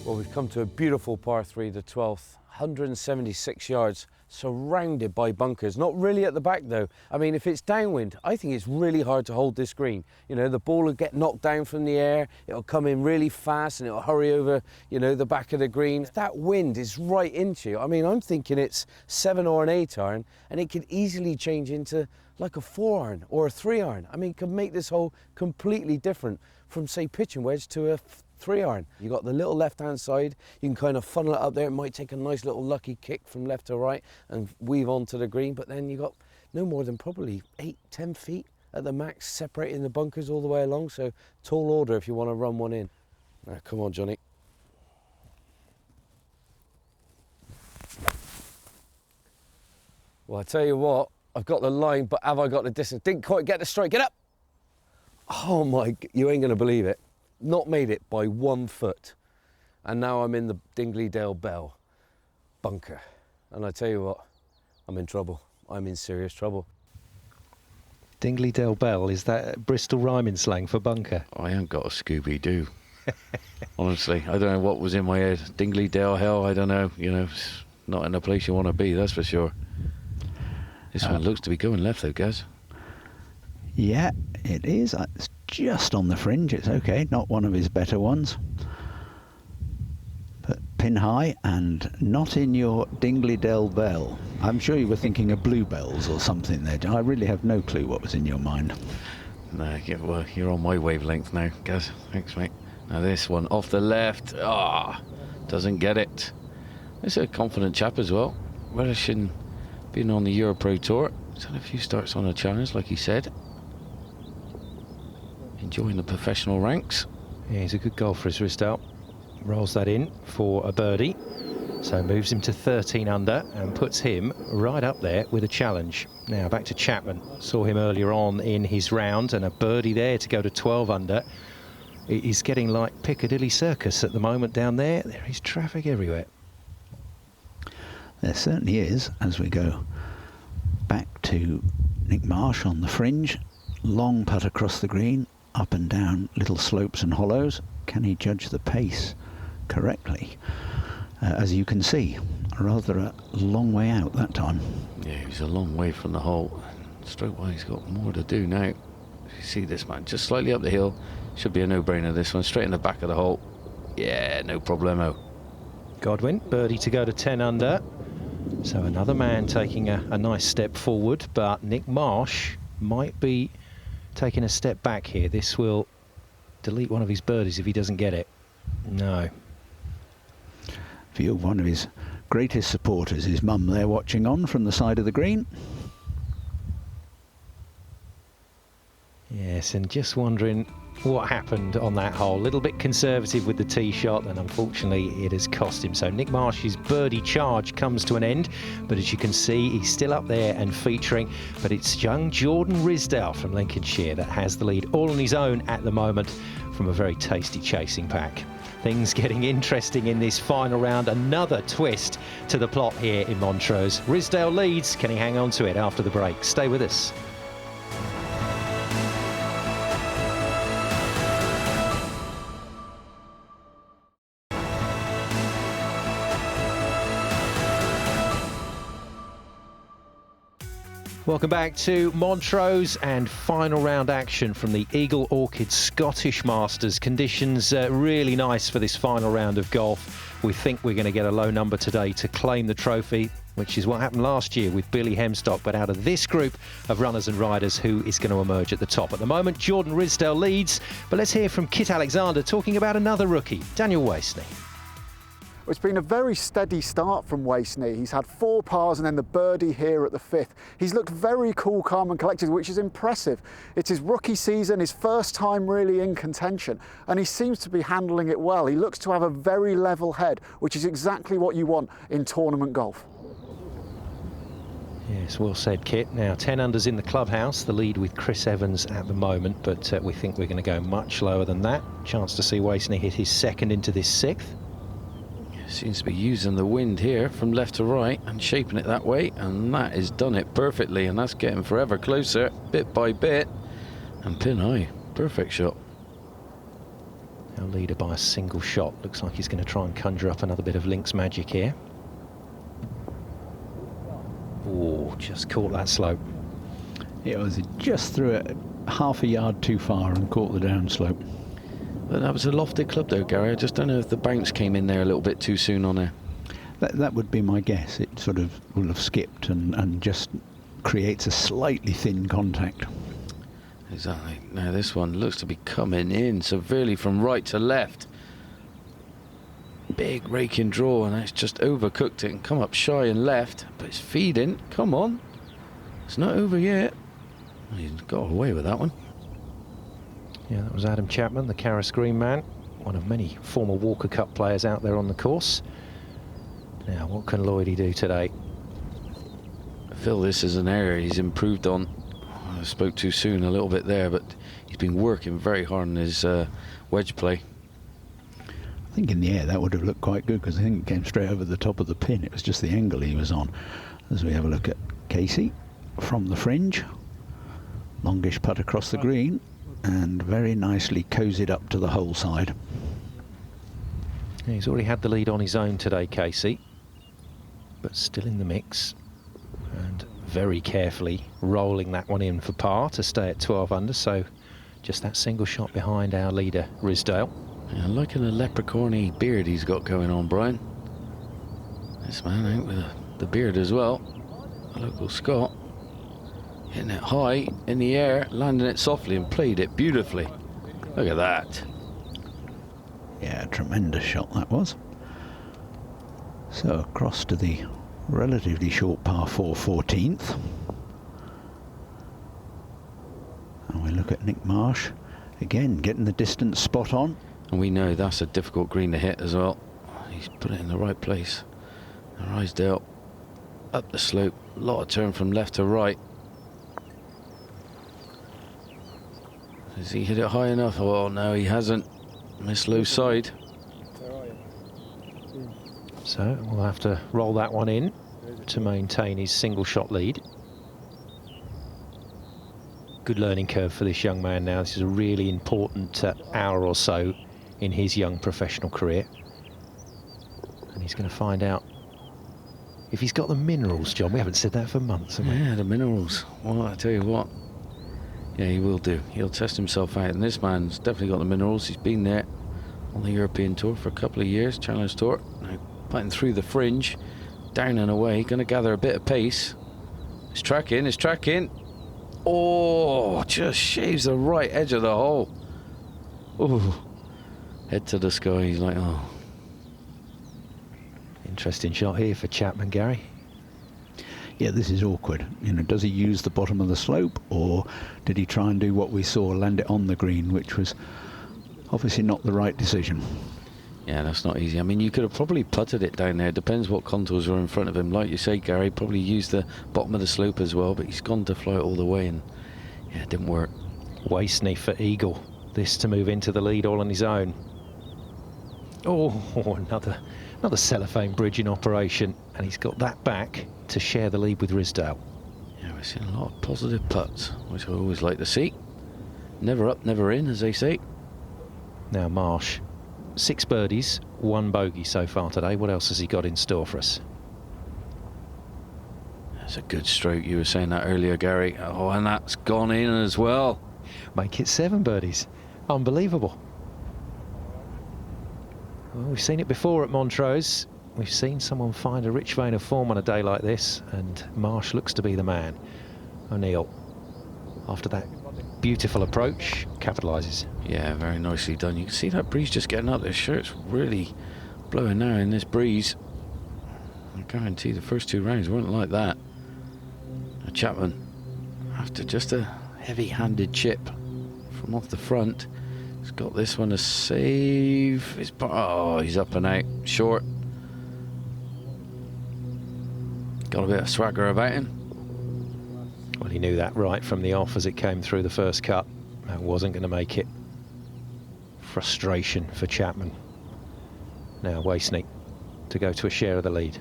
Well, we've come to a beautiful par 3, the 12th, 176 yards, surrounded by bunkers. Not really at the back, though. I mean, if it's downwind, I think it's really hard to hold this green. You know, the ball will get knocked down from the air, it'll come in really fast, and it'll hurry over, you know, the back of the green. That wind is right into you. I mean, I'm thinking it's 7 or an 8 iron, and it could easily change into like a 4 iron or a 3 iron. I mean, it could make this hole completely different from, say, pitching wedge to a 3 iron. You got the little left-hand side, you can kind of funnel it up there. It might take a nice little lucky kick from left to right and weave onto the green, but then you got no more than probably 8-10 feet at the max separating the bunkers all the way along, so tall order if you want to run one in. Now, come on, Johnny. Well, I tell you what, I've got the line, but have I got the distance? Didn't quite get the strike. Get up! Oh my, you ain't gonna believe it. Not made it by 1 foot. And now I'm in the Dingley-Dale Bell bunker. And I tell you what, I'm in trouble. I'm in serious trouble. Dingley-Dale Bell, is that Bristol rhyming slang for bunker? I ain't got a Scooby-Doo. Honestly, I don't know what was in my head. Dingley-Dale Hell, I don't know. You know, it's not in a place you want to be, that's for sure. This one looks to be going left though, guys. Yeah, it is. It's just on the fringe. It's okay. Not one of his better ones. But pin high and not in your Dingley-Dale Bell. I'm sure you were thinking of bluebells or something there. I really have no clue what was in your mind. No, yeah, well, you're on my wavelength now, Gaz. Thanks, mate. Now this one off the left, doesn't get it. It's a confident chap as well, relishing being on the EuroPro Tour. He's had a few starts on a challenge, like he said. Enjoying the professional ranks. Yeah, he's a good golfer, is Rizdal. Rolls that in for a birdie. So moves him to 13 under and puts him right up there with a challenge. Now back to Chapman. Saw him earlier on in his round, and a birdie there to go to 12 under. It is getting like Piccadilly Circus at the moment down there. There is traffic everywhere. There certainly is, as we go back to Nick Marsh on the fringe. Long putt across the green, up and down little slopes and hollows. Can he judge the pace correctly? As you can see, rather a long way out that time. Yeah, he was a long way from the hole. Stroke wise, he's got more to do now. You see this man just slightly up the hill. Should be a no-brainer, this one. Straight in the back of the hole. Yeah, no problemo. Godwin, birdie to go to 10 under. So another man taking a nice step forward, but Nick Marsh might be taking a step back here. This will delete one of his birdies if he doesn't get it. No. View of one of his greatest supporters, his mum there watching on from the side of the green. Yes, and just wondering what happened on that hole. A little bit conservative with the tee shot, and unfortunately it has cost him. So Nick Marsh's birdie charge comes to an end, but as you can see, he's still up there and featuring. But it's young Jordan Rizdal from Lincolnshire that has the lead all on his own at the moment from a very tasty chasing pack. Things getting interesting in this final round. Another twist to the plot here in Montrose. Rizdal leads. Can he hang on to it after the break? Stay with us. Welcome back to Montrose and final round action from the Eagle Orchid Scottish Masters. Conditions really nice for this final round of golf. We think we're going to get a low number today to claim the trophy, which is what happened last year with Billy Hemstock. But out of this group of runners and riders, who is going to emerge at the top? At the moment, Jordan Rizdal leads, but let's hear from Kit Alexander talking about another rookie, Daniel Wasney. It's been a very steady start from Wasney. He's had 4 pars and then the birdie here at the 5th. He's looked very cool, calm and collected, which is impressive. It's his rookie season, his first time really in contention, and he seems to be handling it well. He looks to have a very level head, which is exactly what you want in tournament golf. Yes, well said, Kit. Now 10 unders in the clubhouse, the lead with Chris Evans at the moment, but we think we're going to go much lower than that. Chance to see Wasney hit his second into this 6th. Seems to be using the wind here from left to right and shaping it that way, and that has done it perfectly, and that's getting forever closer, bit by bit. And pin high, perfect shot. Our leader by a single shot. Looks like he's going to try and conjure up another bit of links magic here. Oh, just caught that slope. It was just through it half a yard too far and caught the downslope. But that was a lofted club though, Gary. I just don't know if the bounce came in there a little bit too soon on there. That would be my guess. It sort of will have skipped and just creates a slightly thin contact. Exactly. Now this one looks to be coming in severely from right to left. Big raking draw, and that's just overcooked it and come up shy and left, but it's feeding. Come on. It's not over yet. He's got away with that one. Yeah, that was Adam Chapman, the Carris Green man, one of many former Walker Cup players out there on the course. Now, what can Lloydie do today? I feel this is an area he's improved on. I spoke too soon a little bit there, but he's been working very hard on his wedge play. I think in the air that would have looked quite good, because I think it came straight over the top of the pin. It was just the angle he was on. As we have a look at Casey from the fringe. Longish putt across the green, and very nicely cozied up to the hole side. He's already had the lead on his own today, Casey, but still in the mix, and very carefully rolling that one in for par to stay at 12 under, so just that single shot behind our leader, Rizdal. Yeah, liking the leprechaun-y beard he's got going on, Brian. This man out with the beard as well, a local Scot. Hitting it high in the air, landing it softly, and played it beautifully. Look at that. Yeah, tremendous shot that was. So across to the relatively short par 4 14th. And we look at Nick Marsh, again getting the distance spot on. And we know that's a difficult green to hit as well. He's put it in the right place. Rysdale up the slope, a lot of turn from left to right. Has he hit it high enough? Oh no, he hasn't. Missed low side. So we'll have to roll that one in to maintain his single shot lead. Good learning curve for this young man now. This is a really important hour or so in his young professional career. And he's going to find out if he's got the minerals, John. We haven't said that for months, have we? Yeah, the minerals. Well, I tell you what. Yeah, he will do. He'll test himself out. And this man's definitely got the minerals. He's been there on the European Tour for a couple of years, Challenge Tour. Now, putting through the fringe, down and away, going to gather a bit of pace. It's tracking. Oh, just shaves the right edge of the hole. Oh, head to the sky. He's like, oh. Interesting shot here for Chapman, Gary. Yeah, this is awkward. You know, does he use the bottom of the slope, or did he try and do what we saw, land it on the green, which was obviously not the right decision. Yeah, that's not easy. I mean, you could have probably putted it down there. Depends what contours are in front of him. Like you say, Gary, probably used the bottom of the slope as well, but he's gone to fly it all the way, and yeah, it didn't work. Wasney for Eagle. This to move into the lead all on his own. Oh, another cellophane bridge in operation, and he's got that back to share the lead with Rysdale. Yeah, we're seeing a lot of positive putts, which I always like to see. Never up, never in, as they say. Now Marsh, 6 birdies, 1 bogey so far today. What else has he got in store for us? That's a good stroke. You were saying that earlier, Gary. Oh, and that's gone in as well. Make it 7 birdies. Unbelievable. Well, we've seen it before at Montrose. We've seen someone find a rich vein of form on a day like this, and Marsh looks to be the man. O'Neill, after that beautiful approach, capitalises. Yeah, very nicely done. You can see that breeze just getting up. Their shirt's really blowing now in this breeze. I guarantee the first 2 rounds weren't like that. Now Chapman, after just a heavy-handed chip from off the front, he's got this one to save. Oh, he's up and out, short. Got a bit of swagger about him. Well, he knew that right from the off as it came through the first cut. That wasn't going to make it. Frustration for Chapman. Now Wasey to go to a share of the lead.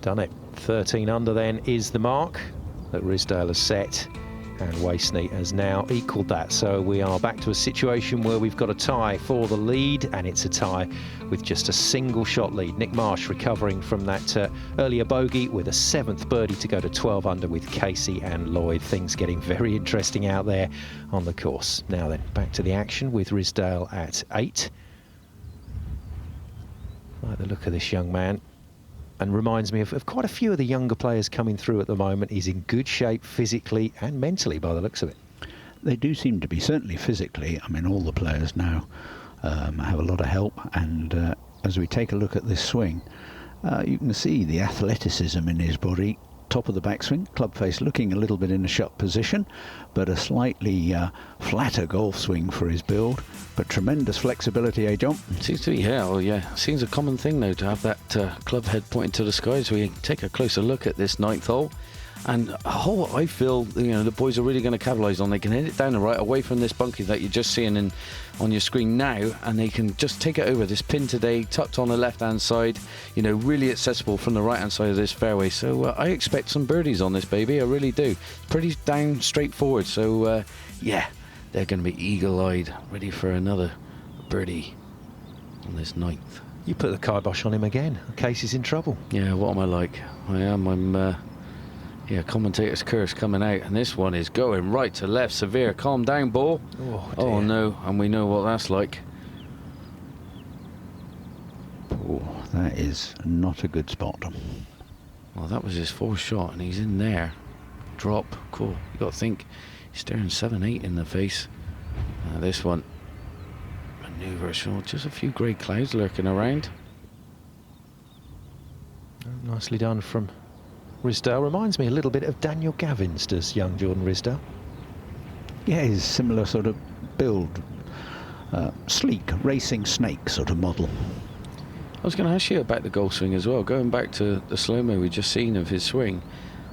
Done it. 13 under then is the mark that Rysdale has set, and Wasey has now equalled that. So we are back to a situation where we've got a tie for the lead, and it's a tie with just a single shot lead. Nick Marsh recovering from that earlier bogey with a 7th birdie to go to 12 under with Casey and Lloyd. Things getting very interesting out there on the course. Now then, back to the action with Rysdale at 8. I like the look of this young man, and reminds me of quite a few of the younger players coming through at the moment. He's in good shape physically and mentally by the looks of it. They do seem to be, certainly physically. I mean, all the players now have a lot of help, and as we take a look at this swing, you can see the athleticism in his body. Top of the backswing, club face looking a little bit in a shut position, but a slightly flatter golf swing for his build, but tremendous flexibility, eh, John? It seems to be, yeah. Well, yeah. Seems a common thing, though, to have that club head pointing to the sky. So we take a closer look at this 9th hole. And a hole I feel, you know, the boys are really going to capitalise on. They can hit it down the right, away from this bunker that you're just seeing on your screen now, and they can just take it over. This pin today, tucked on the left-hand side, you know, really accessible from the right-hand side of this fairway. So I expect some birdies on this baby, I really do. Pretty down straightforward. So, yeah, they're going to be eagle-eyed, ready for another birdie on this 9th. You put the kibosh on him again. Casey's in trouble. Yeah, what am I like? Yeah, commentator's curse coming out, and this one is going right to left. Severe, calm down, ball. Oh no, and we know what that's like. Oh, that is not a good spot. Well, that was his 4th shot, and he's in there. Drop, cool. You got to think, he's staring 7-8 in the face. This one, manoeuvre, sure, just a few grey clouds lurking around. Nicely done from Risdale. Reminds me a little bit of Daniel Gavins, does young Jordan Risdale? Yeah, he's similar sort of build, sleek, racing snake sort of model. I was going to ask you about the golf swing as well, going back to the slow-mo we just seen of his swing.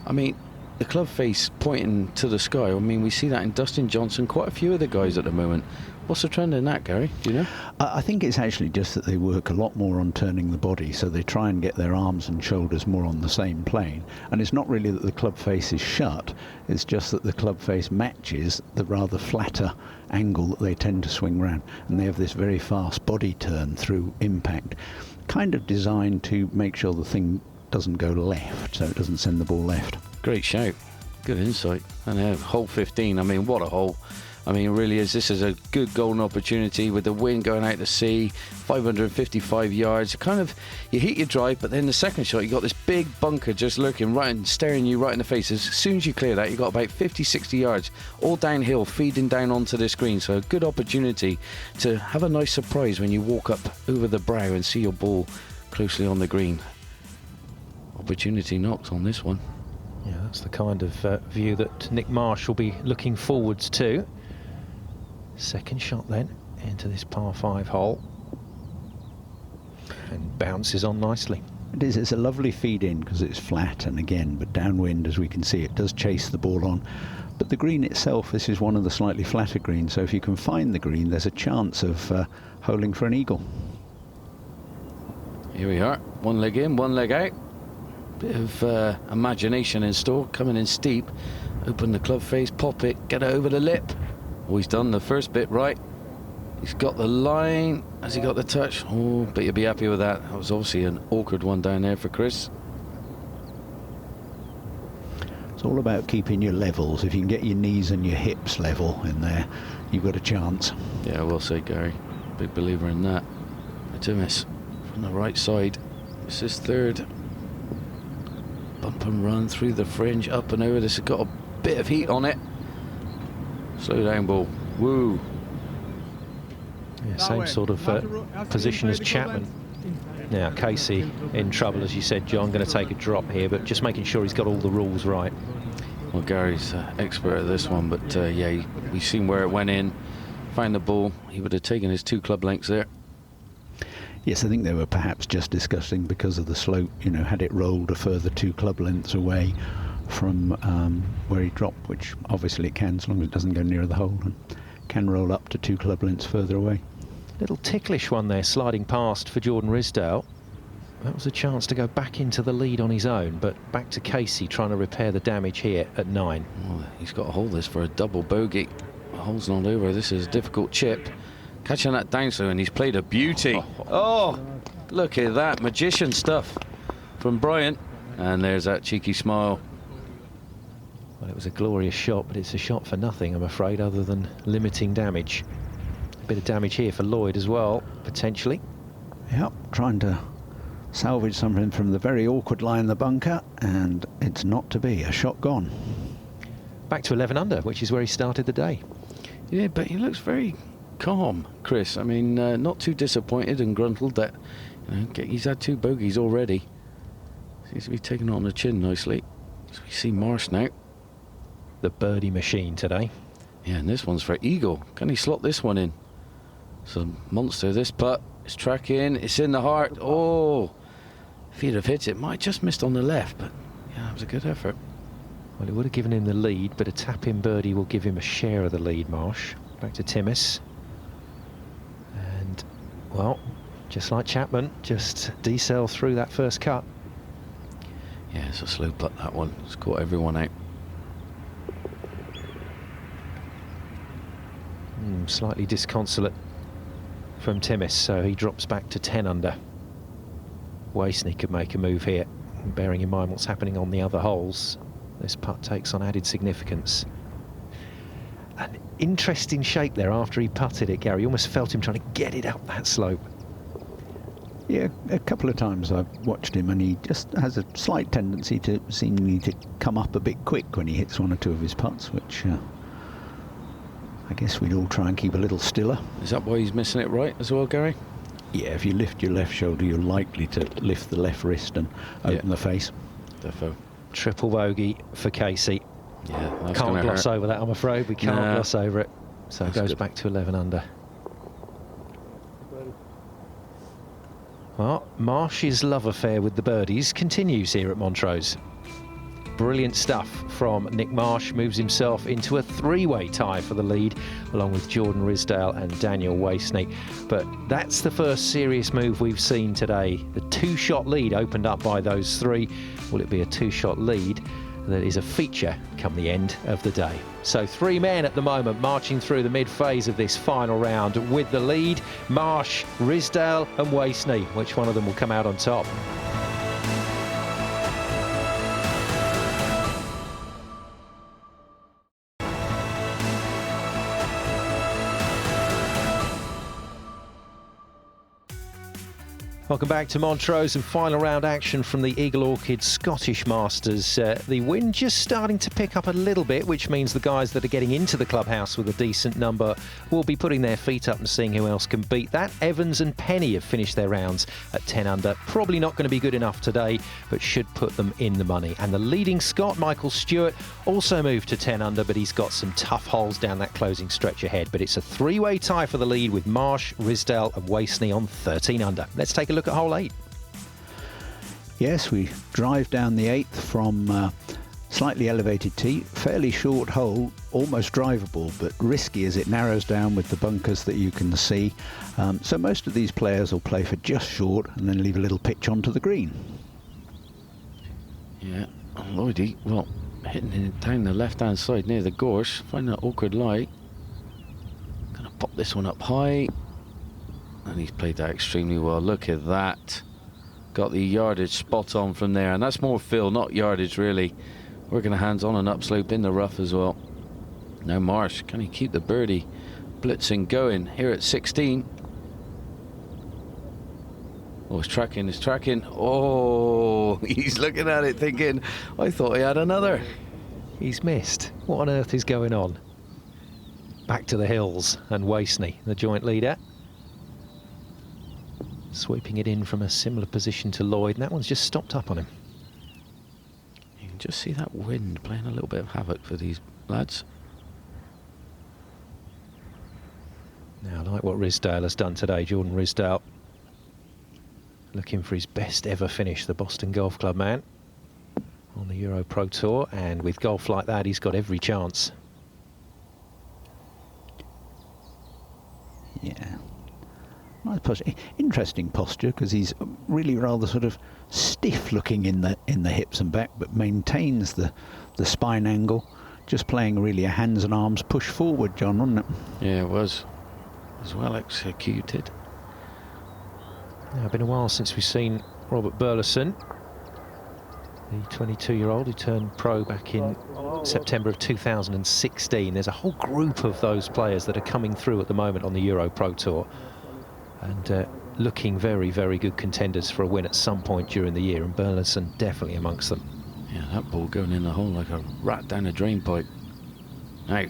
I mean, the club face pointing to the sky, I mean, we see that in Dustin Johnson, quite a few of the guys at the moment. What's the trend in that, Gary? Do you know? I think it's actually just that they work a lot more on turning the body, so they try and get their arms and shoulders more on the same plane. And it's not really that the club face is shut, it's just that the club face matches the rather flatter angle that they tend to swing round. And they have this very fast body turn through impact, kind of designed to make sure the thing doesn't go left, so it doesn't send the ball left. Great shout. Good insight. And hole 15, I mean, what a hole. I mean, it really is. This is a good golden opportunity with the wind going out to sea, 555 yards. Kind of, you hit your drive, but then the second shot, you got this big bunker just lurking right and staring you right in the face. As soon as you clear that, you got about 50, 60 yards, all downhill, feeding down onto this green. So a good opportunity to have a nice surprise when you walk up over the brow and see your ball closely on the green. Opportunity knocked on this one. Yeah, that's the kind of view that Nick Marsh will be looking forwards to. Second shot then into this par 5 hole, and bounces on nicely. It is, it's a lovely feed in because it's flat, and again, but downwind, as we can see, it does chase the ball on. But the green itself, this is one of the slightly flatter greens, so if you can find the green, there's a chance of holing for an eagle. Here we are, one leg in, one leg out. Bit of imagination in store, coming in steep. Open the club face, pop it, get it over the lip. Oh, he's done the first bit right. He's got the line. Has he got the touch? Oh, but you'll be happy with that. That was obviously an awkward one down there for Chris. It's all about keeping your levels. If you can get your knees and your hips level in there, you've got a chance. Yeah, I will say, Gary. Big believer in that. Timis from the right side. This is third. Bump and run through the fringe, up and over. This has got a bit of heat on it. Slow down ball. Woo. Yeah, same sort of position as Chapman. Now Casey in trouble, as you said, John, going to take a drop here, but just making sure he's got all the rules right. Well, Gary's expert at this one, but yeah, we've seen where it went in, found the ball. He would have taken his 2 club lengths there. Yes, I think they were perhaps just discussing because of the slope, you know, had it rolled a further 2 club lengths away from where he dropped, which obviously it can, as long as it doesn't go near the hole, and can roll up to 2 club lengths further away. Little ticklish one there, sliding past for Jordan Risdale. That was a chance to go back into the lead on his own, but back to Casey trying to repair the damage here at 9. Oh, he's got to hold this for a double bogey. The hole's not over. This is a difficult chip. Catching that downslope, and he's played a beauty. Oh, look at that magician stuff from Bryant. And there's that cheeky smile. Well, it was a glorious shot, but it's a shot for nothing, I'm afraid, other than limiting damage. A bit of damage here for Lloyd as well, potentially. Yep, trying to salvage something from the very awkward line in the bunker, and it's not to be. A shot gone. Back to 11 under, which is where he started the day. Yeah, but he looks very calm, Chris. I mean, not too disappointed and gruntled that, you know, he's had 2 bogeys already. Seems to be taking it on the chin nicely. So we see Marsh now. The birdie machine today. Yeah, and this one's for Eagle. Can he slot this one in? It's a monster, this putt. It's tracking, it's in the heart. Oh, if he'd have hit it, might have just missed on the left, but yeah, it was a good effort. Well, it would have given him the lead, but a tap-in birdie will give him a share of the lead, Marsh. Back to Timis. And, well, just like Chapman, just decel through that first cut. Yeah, it's a slow putt, that one. It's caught everyone out. Slightly disconsolate from Timis, so he drops back to 10 under. Wasney could make a move here, bearing in mind what's happening on the other holes. This putt takes on added significance. An interesting shape there after he putted it, Gary. You almost felt him trying to get it up that slope. Yeah, a couple of times I've watched him, and he just has a slight tendency to seemingly to come up a bit quick when he hits 1 or 2 of his putts, which I guess we'd all try and keep a little stiller. Is that why he's missing it right as well, Gary? Yeah, if you lift your left shoulder, you're likely to lift the left wrist and open the face. Defo. Triple bogey for Casey. Yeah, that's Can't gonna gloss hurt. over that, I'm afraid. We can't gloss over it. So it goes good. back to 11 under. Well, Marsh's love affair with the birdies continues here at Montrose. Brilliant stuff from Nick Marsh, moves himself into a three-way tie for the lead, along with Jordan Risdale and Daniel Wasney. But that's the first serious move we've seen today. The two-shot lead opened up by those three. Will it be a two-shot lead that is a feature come the end of the day? So 3 men at the moment marching through the mid-phase of this final round with the lead. Marsh, Risdale and Wasney. Which one of them will come out on top? Welcome back to Montrose and final round action from the Eagle Orchid Scottish Masters. The wind just starting to pick up a little bit, which means the guys that are getting into the clubhouse with a decent number will be putting their feet up and seeing who else can beat that. Evans and Penny have finished their rounds at 10 under. Probably not going to be good enough today, but should put them in the money. And the leading Scot, Michael Stewart, also moved to 10 under, but he's got some tough holes down that closing stretch ahead. But it's a three-way tie for the lead with Marsh, Risdale and Wasney on 13 under. Let's take a look at hole 8. Yes, we drive down the 8th from slightly elevated tee, fairly short hole, almost drivable, but risky as it narrows down with the bunkers that you can see. So most of these players will play for just short and then leave a little pitch onto the green. Yeah, Lloydie, well, hitting it down the left-hand side near the gorse, find that awkward lie. Gonna pop this one up high. And he's played that extremely well. Look at that. Got the yardage spot on from there. And that's more fill, not yardage, really. Working a hands-on and upslope in the rough as well. Now Marsh, can he keep the birdie blitzing going here at 16? Oh, it's tracking, it's tracking. Oh, he's looking at it thinking, I thought he had another. He's missed. What on earth is going on? Back to the hills, and Wasney, the joint leader, sweeping it in from a similar position to Lloyd, and that one's just stopped up on him. You can just see that wind playing a little bit of havoc for these lads. Now, I like what Risdale has done today. Jordan Risdale looking for his best ever finish, the Boston Golf Club man, on the EuroPro Tour, and with golf like that, he's got every chance. Yeah. Nice posture. Interesting posture, because he's really rather sort of stiff looking in the hips and back, but maintains the spine angle. Just playing really a hands and arms push forward, John, wasn't it? Yeah, it was. It was well executed. Now, it's been a while since we've seen Robert Burleson, the 22-year-old who turned pro back in September of 2016. There's a whole group of those players that are coming through at the moment on the EuroPro Tour, and looking very, very good contenders for a win at some point during the year, and Burleson definitely amongst them. Yeah, that ball going in the hole like a rat down a drain pipe. Now,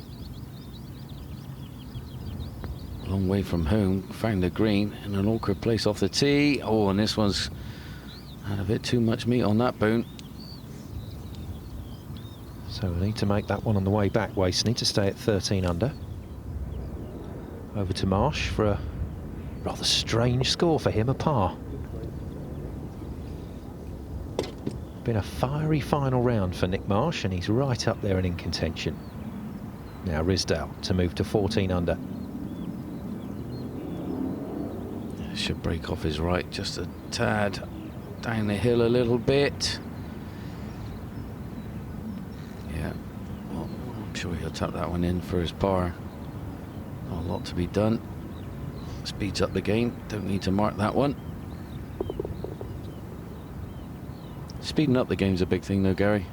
a long way from home, found the green in an awkward place off the tee. Oh, and this one's had a bit too much meat on that bone. So we need to make that one on the way back. Wasney to stay at 13 under. Over to Marsh for a rather strange score for him, a par. Been a fiery final round for Nick Marsh, and he's right up there and in contention. Now Risdale to move to 14 under. Should break off his right just a tad. Down the hill a little bit. Yeah, well, I'm sure he'll tap that one in for his par. Not a lot to be done. Speeds up the game, don't need to mark that one. Speeding up the game's a big thing though, Gary.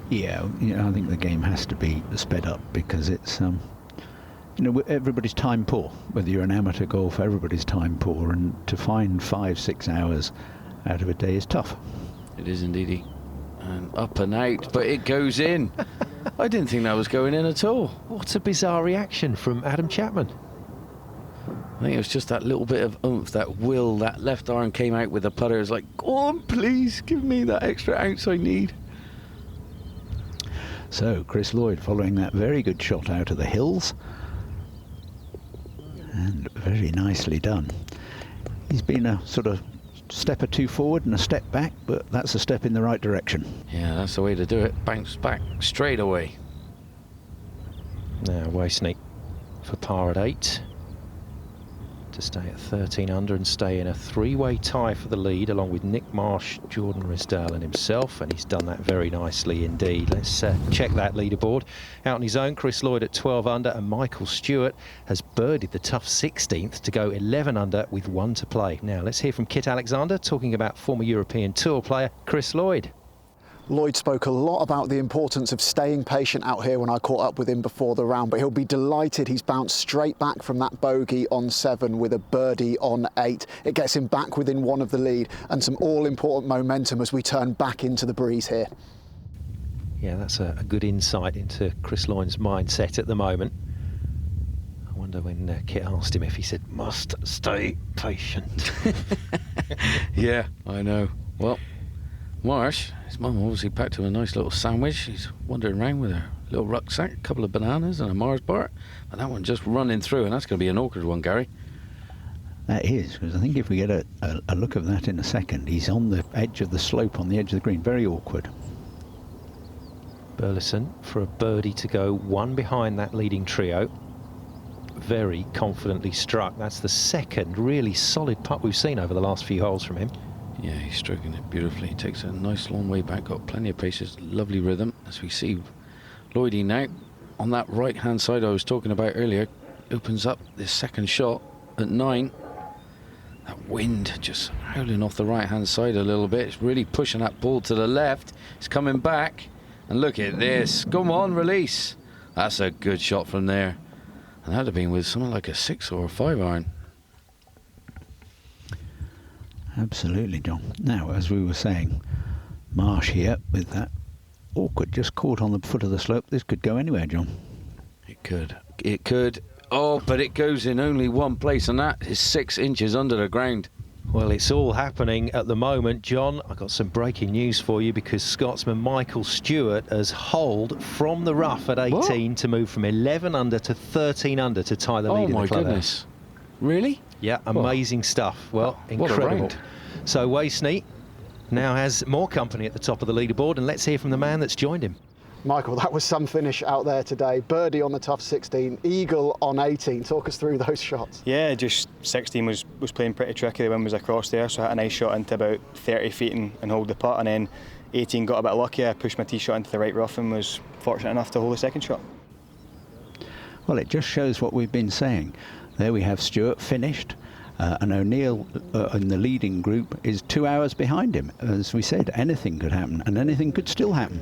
Yeah, I think the game has to be sped up, because it's everybody's time poor. Whether you're an amateur golfer, everybody's time poor, and to find 5-6 hours out of a day is tough. It is indeed. And up and out, but it goes in. I didn't think that was going in at all. What a bizarre reaction from Adam Chapman. I think it was just that little bit of oomph, that will, that left arm came out with the putter. It was like, go on, please, give me that extra ounce I need. So Chris Lloyd following that very good shot out of the hills. And very nicely done. He's been a sort of step or two forward and a step back, but that's a step in the right direction. Yeah, that's the way to do it. Bounce back straight away. Now Wasney for par at 8 to stay at 13 under and stay in a three-way tie for the lead, along with Nick Marsh, Jordan Risdale and himself, and he's done that very nicely indeed. Let's check that leaderboard. Out on his own, Chris Lloyd at 12 under, and Michael Stewart has birdied the tough 16th to go 11 under with 1 to play. Now let's hear from Kit Alexander talking about former European Tour player Chris Lloyd. Lloyd spoke a lot about the importance of staying patient out here when I caught up with him before the round, but he'll be delighted he's bounced straight back from that bogey on 7 with a birdie on 8. It gets him back within 1 of the lead and some all-important momentum as we turn back into the breeze here. Yeah, that's a good insight into Chris Lloyd's mindset at the moment. I wonder when Kit asked him if he said, must stay patient. Yeah, I know. Well, Marsh, his mum obviously packed him a nice little sandwich. He's wandering around with her little rucksack, a couple of bananas and a Mars bar. And that one just running through, and that's going to be an awkward one, Gary. That is, because I think if we get a look of that in a second, he's on the edge of the slope, on the edge of the green. Very awkward. Burleson for a birdie to go 1 behind that leading trio. Very confidently struck. That's the second really solid putt we've seen over the last few holes from him. Yeah, he's stroking it beautifully. He takes a nice long way back, got plenty of paces, lovely rhythm. As we see Lloydie now on that right hand side I was talking about earlier, opens up this second shot at 9. That wind just howling off the right hand side a little bit. It's really pushing that ball to the left. It's coming back, and look at this. Come on, release. That's a good shot from there, and that'd have been with something like a 6 or a 5 iron. Absolutely, John. Now, as we were saying, Marsh here with that awkward, just caught on the foot of the slope. This could go anywhere, John. It could. It could. Oh, but it goes in only one place, and that is 6 inches under the ground. Well, it's all happening at the moment, John. I've got some breaking news for you, because Scotsman Michael Stewart has holed from the rough at 18 to move from 11 under to 13 under to tie the lead in the clubhouse. Oh, my goodness. Really? Yeah, amazing stuff. Well, incredible. So Wasey now has more company at the top of the leaderboard, and let's hear from the man that's joined him. Michael, that was some finish out there today. Birdie on the tough 16, eagle on 18. Talk us through those shots. Yeah, just 16 was playing pretty tricky. The wind was across there, so I had a nice shot into about 30 feet and hold the putt, and then 18 got a bit lucky. I pushed my tee shot into the right rough and was fortunate enough to hold the second shot. Well, it just shows what we've been saying. There we have Stewart finished, and O'Neill in the leading group is 2 hours behind him. As we said, anything could happen, and anything could still happen.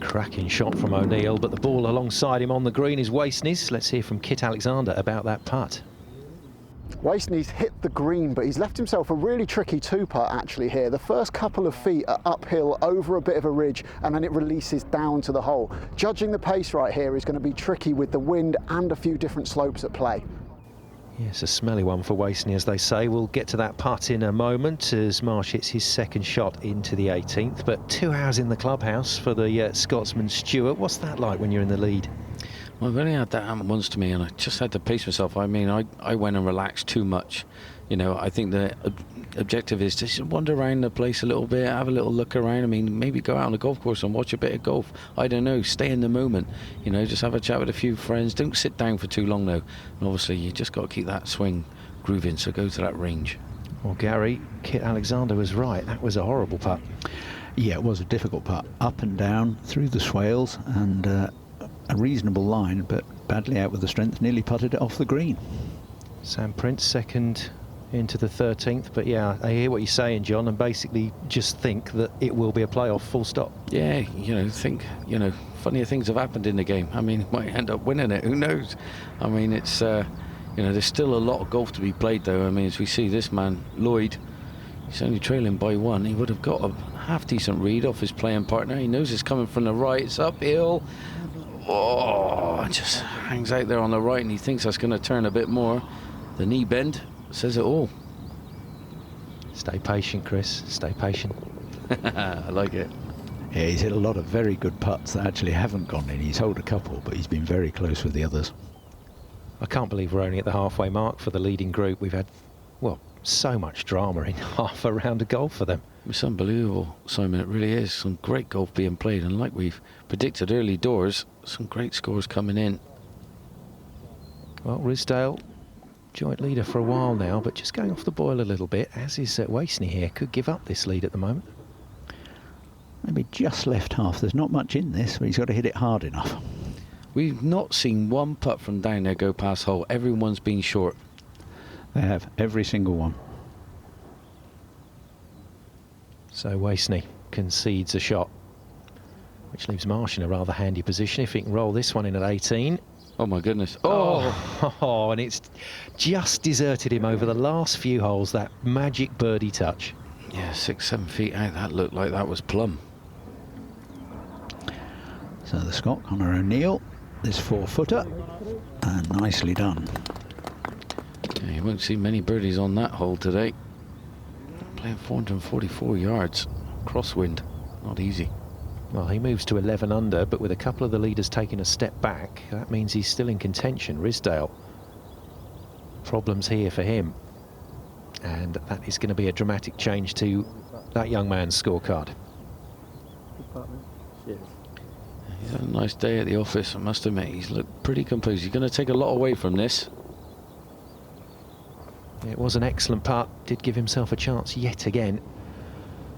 Cracking shot from O'Neill, but the ball alongside him on the green is Wasey's. Let's hear from Kit Alexander about that putt. Wasey's hit the green, but he's left himself a really tricky 2-putt actually here. The first couple of feet are uphill over a bit of a ridge, and then it releases down to the hole. Judging the pace right here is going to be tricky with the wind and a few different slopes at play. Yes, a smelly one for Wasey, as they say. We'll get to that putt in a moment as Marsh hits his second shot into the 18th. But 2 hours in the clubhouse for the Scotsman Stewart. What's that like when you're in the lead? Well, I've only had that happen once to me, and I just had to pace myself. I mean, I went and relaxed too much. You know, I think the objective is to just wander around the place a little bit, have a little look around. I mean, maybe go out on the golf course and watch a bit of golf. I don't know, stay in the moment. You know, just have a chat with a few friends. Don't sit down for too long, though. And obviously, you just got to keep that swing grooving, so go to that range. Well, Gary, Kit Alexander was right. That was a horrible putt. Yeah, it was a difficult putt. Up and down, through the swales, and a reasonable line, but badly out with the strength. Nearly putted it off the green. Sam Prince second into the 13th, but yeah, I hear what you're saying, John, and basically just think that it will be a playoff, full stop. Yeah, you know, funnier things have happened in the game. I mean, might end up winning it, who knows? I mean, it's, you know, there's still a lot of golf to be played, though. I mean, as we see this man, Lloyd, he's only trailing by 1. He would have got a half-decent read off his playing partner. He knows it's coming from the right, it's uphill. Oh, just hangs out there on the right, and he thinks that's going to turn a bit more. The knee bend says it all. Stay patient, Chris. Stay patient. I like it. Yeah, he's hit a lot of very good putts that actually haven't gone in. He's held a couple, but he's been very close with the others. I can't believe we're only at the halfway mark for the leading group. We've had, well, so much drama in half a round of golf for them. It's unbelievable, Simon. It really is. Some great golf being played, and like we've predicted early doors, some great scores coming in. Well, Risdale, joint leader for a while now, but just going off the boil a little bit, as is Wasney here. Could give up this lead at the moment. Maybe just left half. There's not much in this, but he's got to hit it hard enough. We've not seen one putt from down there go past hole. Everyone's been short. They have, every single one. So Wasney concedes a shot, which leaves Marsh in a rather handy position if he can roll this one in at 18. Oh my goodness. Oh, and it's just deserted him over the last few holes, that magic birdie touch. Yeah, 6-7 feet out. That looked like that was plumb. So the Scot, Connor O'Neill, this 4-footer, and nicely done. Yeah, you won't see many birdies on that hole today. Playing 444 yards, crosswind, not easy. Well, he moves to 11 under, but with a couple of the leaders taking a step back, that means he's still in contention. Risdale, problems here for him, and that is going to be a dramatic change to that young man's scorecard. He's had a nice day at the office, I must admit. He's looked pretty composed. He's going to take a lot away from this. It was an excellent putt, did give himself a chance yet again,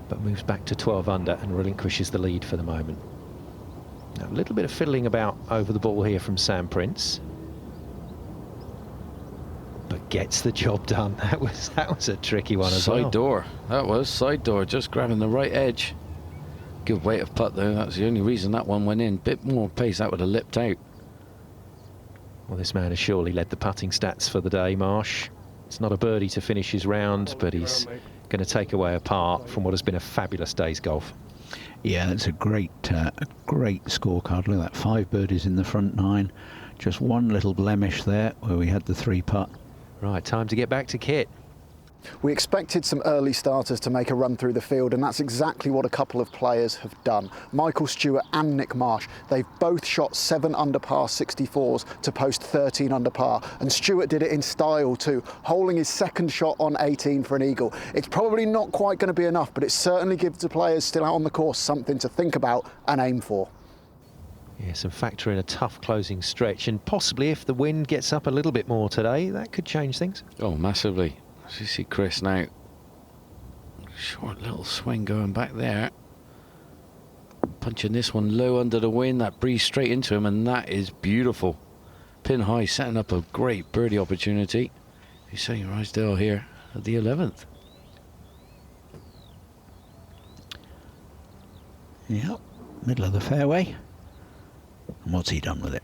but moves back to 12 under and relinquishes the lead for the moment. Now, a little bit of fiddling about over the ball here from Sam Prince, but gets the job done. That was a tricky one as well. Side door, that was side door, just grabbing the right edge. Good weight of putt though, that's the only reason that one went in. Bit more pace, that would have lipped out. Well, this man has surely led the putting stats for the day, Marsh. It's not a birdie to finish his round, but he's going to take away a par from what has been a fabulous day's golf. Yeah, it's a great scorecard. Look at that, 5 birdies in the front 9. Just one little blemish there where we had the 3-putt. Right, time to get back to kit. We expected some early starters to make a run through the field, and that's exactly what a couple of players have done. Michael Stewart and Nick Marsh, they've both shot 7 under par 64s to post 13 under par, and Stewart did it in style too, holing his second shot on 18 for an eagle. It's probably not quite going to be enough, but it certainly gives the players still out on the course something to think about and aim for. Yes, and factor in a tough closing stretch, and possibly if the wind gets up a little bit more today, that could change things. Oh, massively. As you see Chris now, short little swing going back there, punching this one low under the wind, that breeze straight into him, and that is beautiful. Pin high, setting up a great birdie opportunity. He's saying Risdale here at the 11th. Yep, middle of the fairway. And what's he done with it?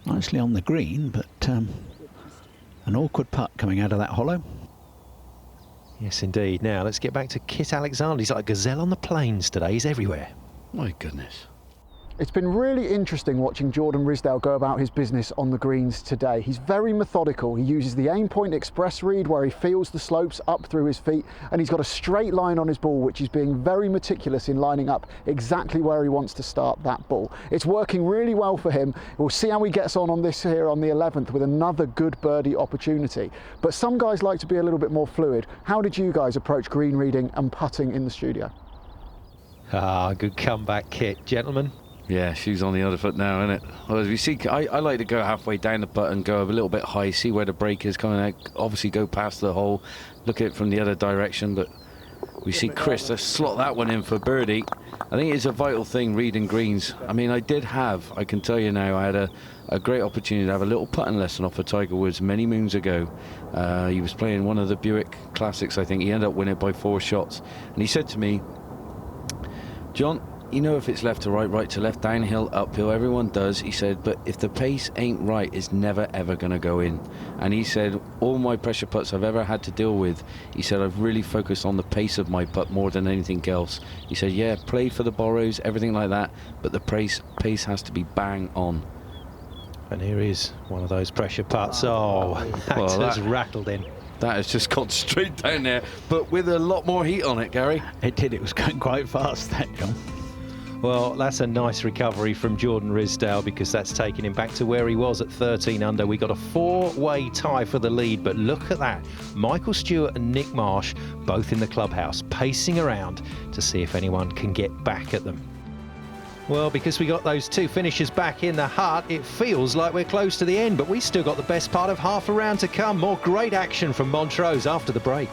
Nicely on the green, but an awkward putt coming out of that hollow. Yes, indeed. Now, let's get back to Kit Alexander. He's like a gazelle on the plains today. He's everywhere. My goodness. It's been really interesting watching Jordan Risdale go about his business on the greens today. He's very methodical. He uses the aim point express read where he feels the slopes up through his feet, and he's got a straight line on his ball, which is being very meticulous in lining up exactly where he wants to start that ball. It's working really well for him. We'll see how he gets on this here on the 11th with another good birdie opportunity. But some guys like to be a little bit more fluid. How did you guys approach green reading and putting in the studio? Ah, good comeback, Kit. Gentlemen. Yeah, she's on the other foot now, isn't it? Well, as we see, I like to go halfway down the putt and go a little bit high, see where the break is coming out, obviously go past the hole, look at it from the other direction, but we see Chris to slot that one in for birdie. I think it's a vital thing, reading greens. I mean, I can tell you now, I had a great opportunity to have a little putting lesson off of Tiger Woods many moons ago. He was playing one of the Buick Classics, I think. He ended up winning it by 4 shots. And he said to me, John, you know, if it's left to right, right to left, downhill, uphill, everyone does. He said, but if the pace ain't right, it's never ever going to go in. And he said, all my pressure putts I've ever had to deal with, he said, I've really focused on the pace of my putt more than anything else. He said, yeah, played for the borrows, everything like that, but the pace has to be bang on. And here is one of those pressure putts. Oh, well, that has rattled in. That has just gone straight down there, but with a lot more heat on it, Gary. It did. It was going quite fast, that, John. Well, that's a nice recovery from Jordan Risdale, because that's taken him back to where he was at 13 under. We got a 4-way tie for the lead, but look at that. Michael Stewart and Nick Marsh, both in the clubhouse, pacing around to see if anyone can get back at them. Well, because we got those two finishers back in the hut, it feels like we're close to the end, but we still got the best part of half a round to come. More great action from Montrose after the break.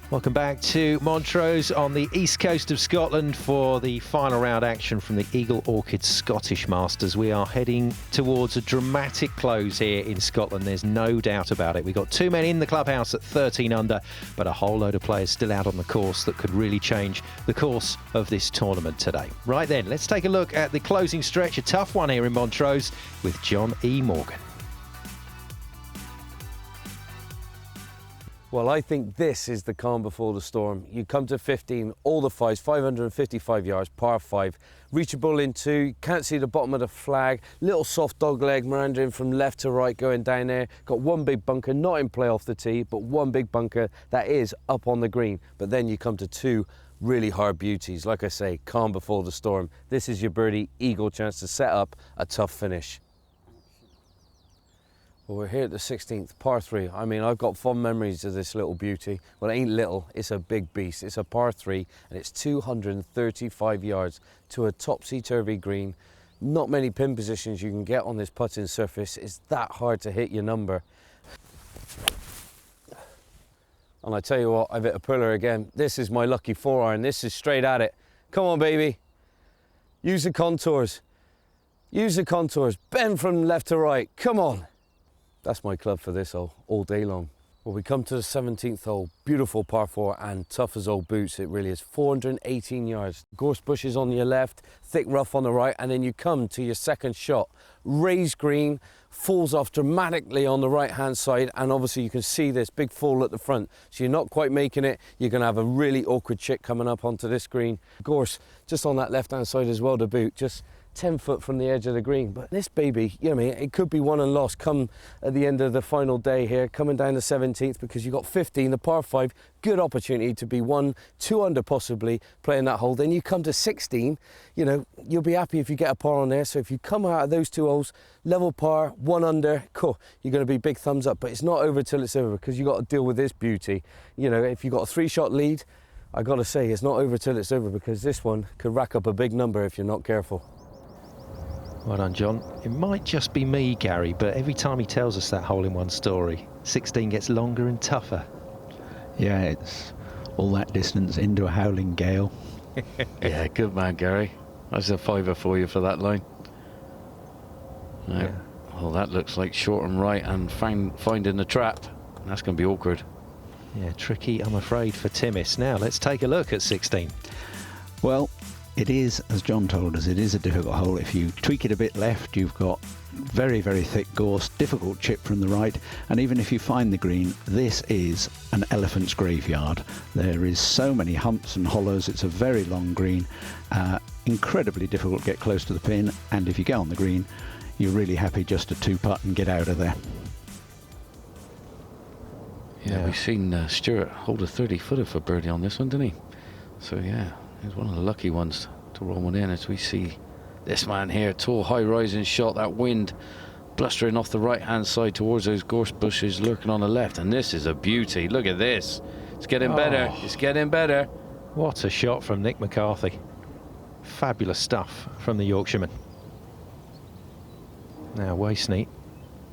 Welcome back to Montrose on the east coast of Scotland for the final round action from the Eagle Orchid Scottish Masters. We are heading towards a dramatic close here in Scotland, there's no doubt about it. We've got two men in the clubhouse at 13 under, but a whole load of players still out on the course that could really change the course of this tournament today. Right then, let's take a look at the closing stretch, a tough one here in Montrose with John E. Morgan. Well, I think this is the calm before the storm. You come to 15, all the fives, 555 yards, par 5, reachable in 2, can't see the bottom of the flag, little soft dog leg meandering from left to right going down there. Got one big bunker, not in play off the tee, but one big bunker that is up on the green. But then you come to two really hard beauties. Like I say, calm before the storm. This is your birdie eagle chance to set up a tough finish. Well, we're here at the 16th, par 3. I mean, I've got fond memories of this little beauty. Well, it ain't little, it's a big beast. It's a par 3 and it's 235 yards to a topsy-turvy green. Not many pin positions you can get on this putting surface. It's that hard to hit your number. And I tell you what, I've hit a puller again. This is my lucky 4-iron. This is straight at it. Come on, baby. Use the contours. Use the contours. Bend from left to right. Come on. That's my club for this hole, all day long. Well, we come to the 17th hole, beautiful par 4 and tough as old boots, it really is. 418 yards, gorse bushes on your left, thick rough on the right, and then you come to your second shot. Raised green, falls off dramatically on the right-hand side, and obviously you can see this big fall at the front. So you're not quite making it, you're gonna have a really awkward chip coming up onto this green. Gorse just on that left-hand side as well to boot, just 10 foot from the edge of the green. But this baby, you know what I mean, it could be won and lost come at the end of the final day here, coming down the 17th, because you've got 15, the par 5, good opportunity to be 1, 2 under possibly playing that hole. Then you come to 16, you know, you'll be happy if you get a par on there. So if you come out of those 2 holes, level par, 1 under, cool, you're going to be big thumbs up. But it's not over till it's over, because you've got to deal with this beauty. You know, if you've got a 3-shot lead, I got to say, it's not over till it's over, because this one could rack up a big number if you're not careful. Well done, John. It might just be me, Gary, but every time he tells us that hole-in-one story, 16 gets longer and tougher. Yeah, it's all that distance into a howling gale. Yeah, good man, Gary. That's a 5er for you for that line. Yeah. Well, that looks like short and right and finding the trap. That's going to be awkward. Yeah, tricky, I'm afraid, for Timmis. Now, let's take a look at 16. Well, it is, as John told us, it is a difficult hole. If you tweak it a bit left, you've got very, very thick gorse, difficult chip from the right, and even if you find the green, this is an elephant's graveyard. There is so many humps and hollows, it's a very long green, incredibly difficult to get close to the pin, and if you get on the green, you're really happy just to 2-putt and get out of there. Yeah, we've seen Stewart hold a 30-footer for birdie on this one, didn't he? So yeah, he's one of the lucky ones to roll one in, as we see this man here, tall, high rising shot, that wind blustering off the right hand side towards those gorse bushes lurking on the left, and this is a beauty. Look at this, it's getting better, it's getting better. What a shot from Nick McCarthy. Fabulous stuff from the Yorkshireman. Now waist neat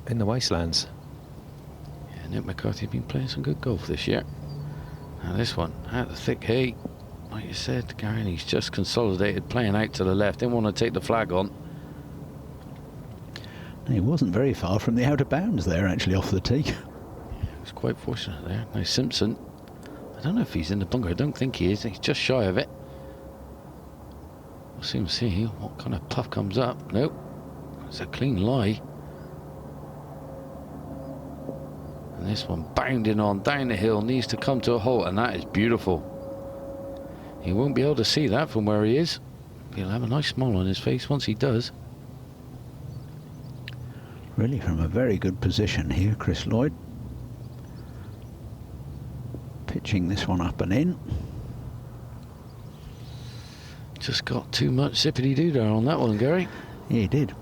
in the wastelands. Yeah, Nick McCarthy's been playing some good golf this year. Now this one, out the thick heat. like you said, Gary, he's just consolidated, playing out to the left. Didn't want to take the flag on. He wasn't very far from the out of bounds there, actually, off the tee. Yeah, he was quite fortunate there. Now Simpson, I don't know if he's in the bunker. I don't think he is. He's just shy of it. We'll soon see what kind of puff comes up. Nope, it's a clean lie. And this one bounding on down the hill, needs to come to a halt, and that is beautiful. He won't be able to see that from where he is. He'll have a nice smile on his face once he does. Really from a very good position here, Chris Lloyd. Pitching this one up and in. Just got too much zippity-doo there on that one, Gary. Yeah, he did.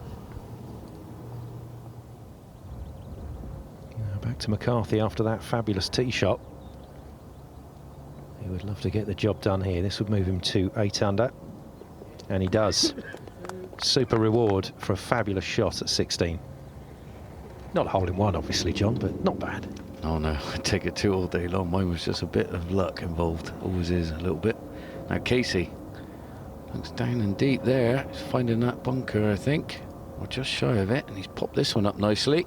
Now back to McCarthy after that fabulous tee shot. He would love to get the job done here. This would move him to 8 under. And he does. Super reward for a fabulous shot at 16. Not a hole-in-one, obviously, John, but not bad. Oh no, I'd take it 2 all day long. Mine was just a bit of luck involved. Always is a little bit. Now Casey looks down and deep there. He's finding that bunker, I think. Or just shy of it. And he's popped this one up nicely.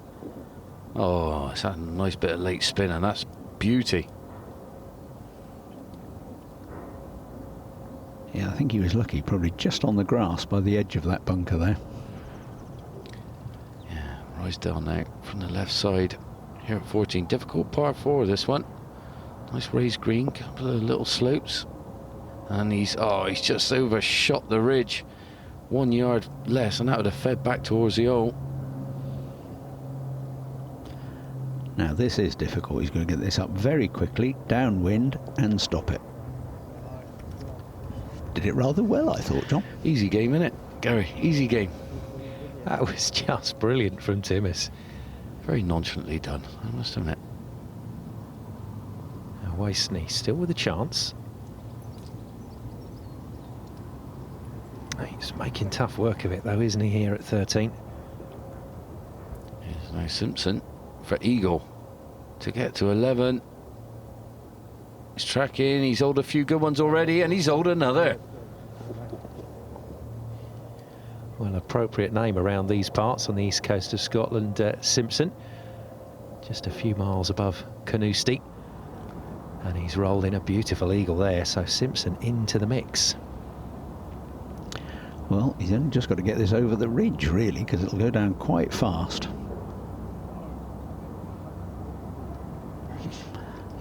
Oh, it's had a nice bit of late spin, and that's beauty. Yeah, I think he was lucky, probably just on the grass by the edge of that bunker there. Yeah, rise down now from the left side here at 14. Difficult par 4 this one. Nice raised green, couple of little slopes. And he's just overshot the ridge. 1 yard less, and that would have fed back towards the hole. Now this is difficult. He's going to get this up very quickly, downwind, and stop it. Did it rather well, I thought, John. Easy game, innit, Gary? Easy game. That was just brilliant from Timmis. Very nonchalantly done, I must admit. Now Wasney still with a chance. He's making tough work of it, though, isn't he, here at 13? Here's now Simpson for Eagle to get to 11. He's tracking, he's owed a few good ones already, and he's owed another. Well, appropriate name around these parts on the east coast of Scotland, Simpson. Just a few miles above Carnoustie. And he's rolled in a beautiful eagle there, so Simpson into the mix. Well, he's only just got to get this over the ridge, really, because it'll go down quite fast.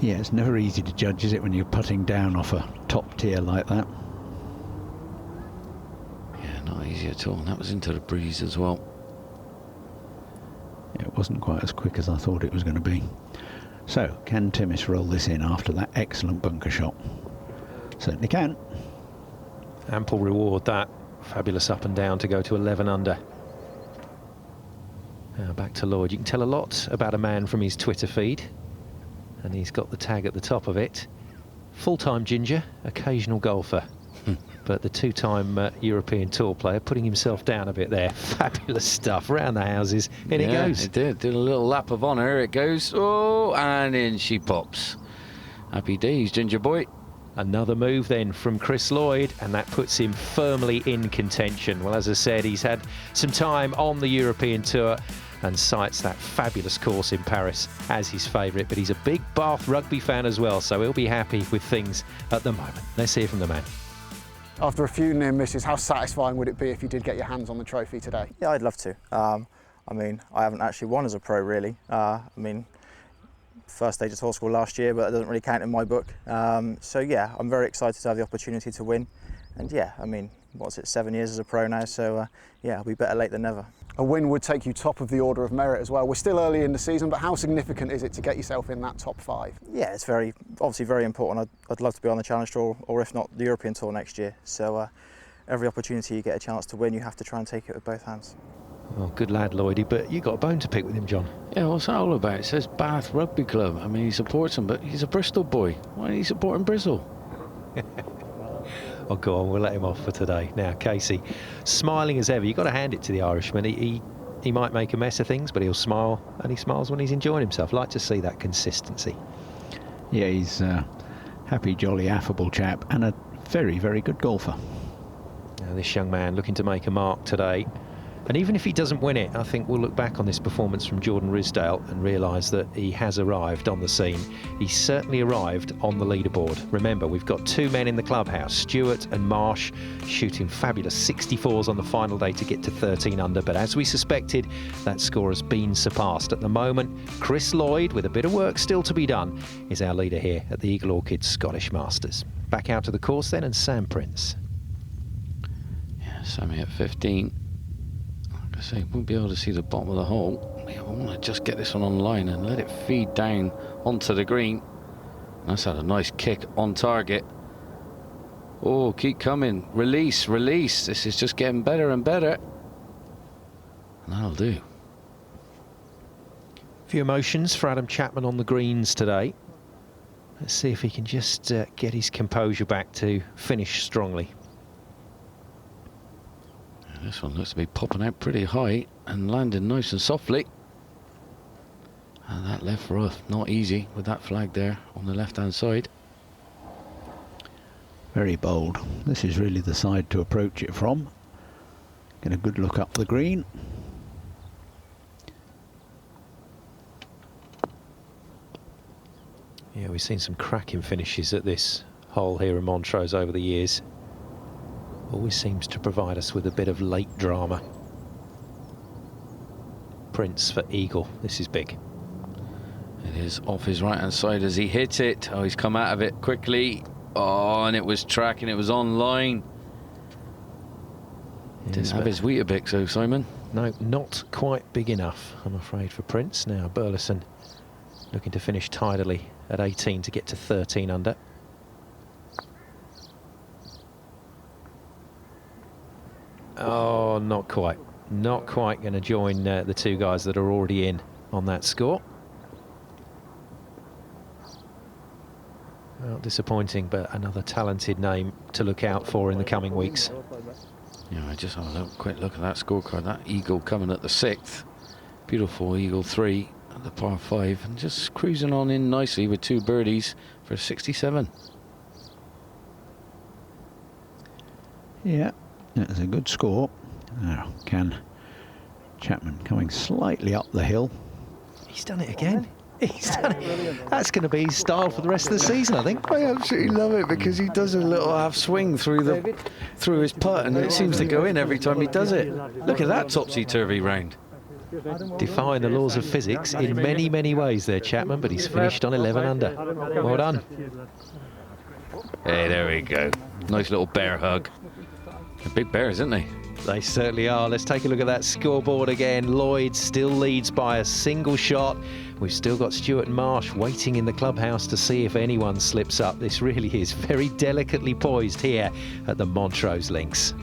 Yeah, it's never easy to judge, is it, when you're putting down off a top tier like that? Yeah, not easy at all. And that was into the breeze as well. Yeah, it wasn't quite as quick as I thought it was going to be. So, can Timmis roll this in after that excellent bunker shot? Certainly can. Ample reward, that. Fabulous up and down to go to 11 under. Now back to Lloyd. You can tell a lot about a man from his Twitter feed. And he's got the tag at the top of it. Full-time ginger, occasional golfer. But the 2-time European Tour player, putting himself down a bit there. Fabulous stuff, round the houses. In it goes. It did a little lap of honour. It goes. Oh, and in she pops. Happy days, ginger boy. Another move then from Chris Lloyd, and that puts him firmly in contention. Well, as I said, he's had some time on the European Tour and cites that fabulous course in Paris as his favourite, but he's a big Bath rugby fan as well, so he'll be happy with things at the moment. Let's hear from the man. After a few near misses, how satisfying would it be if you did get your hands on the trophy today? Yeah, I'd love to. I mean, I haven't actually won as a pro, really. I mean, first stage of tour school last year, but that doesn't really count in my book. So yeah, I'm very excited to have the opportunity to win. And yeah, I mean, what's it, 7 years as a pro now, so yeah, I'll be better late than never. A win would take you top of the order of merit as well. We're still early in the season, but how significant is it to get yourself in that top 5? Yeah, it's obviously very important. I'd love to be on the Challenge Tour, or if not, the European Tour next year. So every opportunity you get a chance to win, you have to try and take it with both hands. Well, good lad, Lloydie, but you got a bone to pick with him, John. Yeah, what's that all about? It says Bath Rugby Club. I mean, he supports him, but he's a Bristol boy. Why are you supporting Bristol? Oh, go on, we'll let him off for today. Now, Casey, smiling as ever. You've got to hand it to the Irishman. He might make a mess of things, but he'll smile, and he smiles when he's enjoying himself. Like to see that consistency. Yeah, he's a happy, jolly, affable chap, and a very, very good golfer. Now this young man looking to make a mark today. And even if he doesn't win it, I think we'll look back on this performance from Jordan Risdale and realise that he has arrived on the scene. He's certainly arrived on the leaderboard. Remember, we've got two men in the clubhouse, Stewart and Marsh, shooting fabulous 64s on the final day to get to 13 under. But as we suspected, that score has been surpassed. At the moment, Chris Lloyd, with a bit of work still to be done, is our leader here at the Eagle Orchid Scottish Masters. Back out to the course then, and Sam Prince. Yeah, Sammy at 15. I say, won't be able to see the bottom of the hole. I want to just get this one online and let it feed down onto the green. That's had a nice kick on target. Oh, keep coming. Release, release. This is just getting better and better. And that'll do. A few emotions for Adam Chapman on the greens today. Let's see if he can just get his composure back to finish strongly. This one looks to be popping out pretty high and landing nice and softly. And that left rough, not easy with that flag there on the left-hand side. Very bold. This is really the side to approach it from. Get a good look up the green. Yeah, we've seen some cracking finishes at this hole here in Montrose over the years. Always seems to provide us with a bit of late drama. Prince for Eagle. This is big. It is off his right-hand side as he hits it. Oh, he's come out of it quickly. Oh, and it was tracking. It was on line. Didn't have his Weetabix, though, Simon. No, not quite big enough, I'm afraid, for Prince. Now, Burleson looking to finish tidily at 18 to get to 13 under. Oh, not quite. Not quite going to join the two guys that are already in on that score. Well, disappointing, but another talented name to look out for in the coming weeks. Yeah, I just have a quick look at that scorecard. That Eagle coming at the 6th. Beautiful Eagle 3 at the par 5. And just cruising on in nicely with 2 birdies for 67. Yeah. That's a good score. Now, can Chapman coming slightly up the hill. He's done it again. He's done it. That's going to be his style for the rest of the season, I think. I absolutely love it because he does a little half swing through his putt, and it seems to go in every time he does it. Look at that topsy-turvy round. Defying the laws of physics in many, many ways there, Chapman, but he's finished on 11 under. Well done. Hey, there we go. Nice little bear hug. They're big bears, aren't they? They certainly are. Let's take a look at that scoreboard again. Lloyd still leads by a single shot. We've still got Stewart and Marsh waiting in the clubhouse to see if anyone slips up. This really is very delicately poised here at the Montrose Links.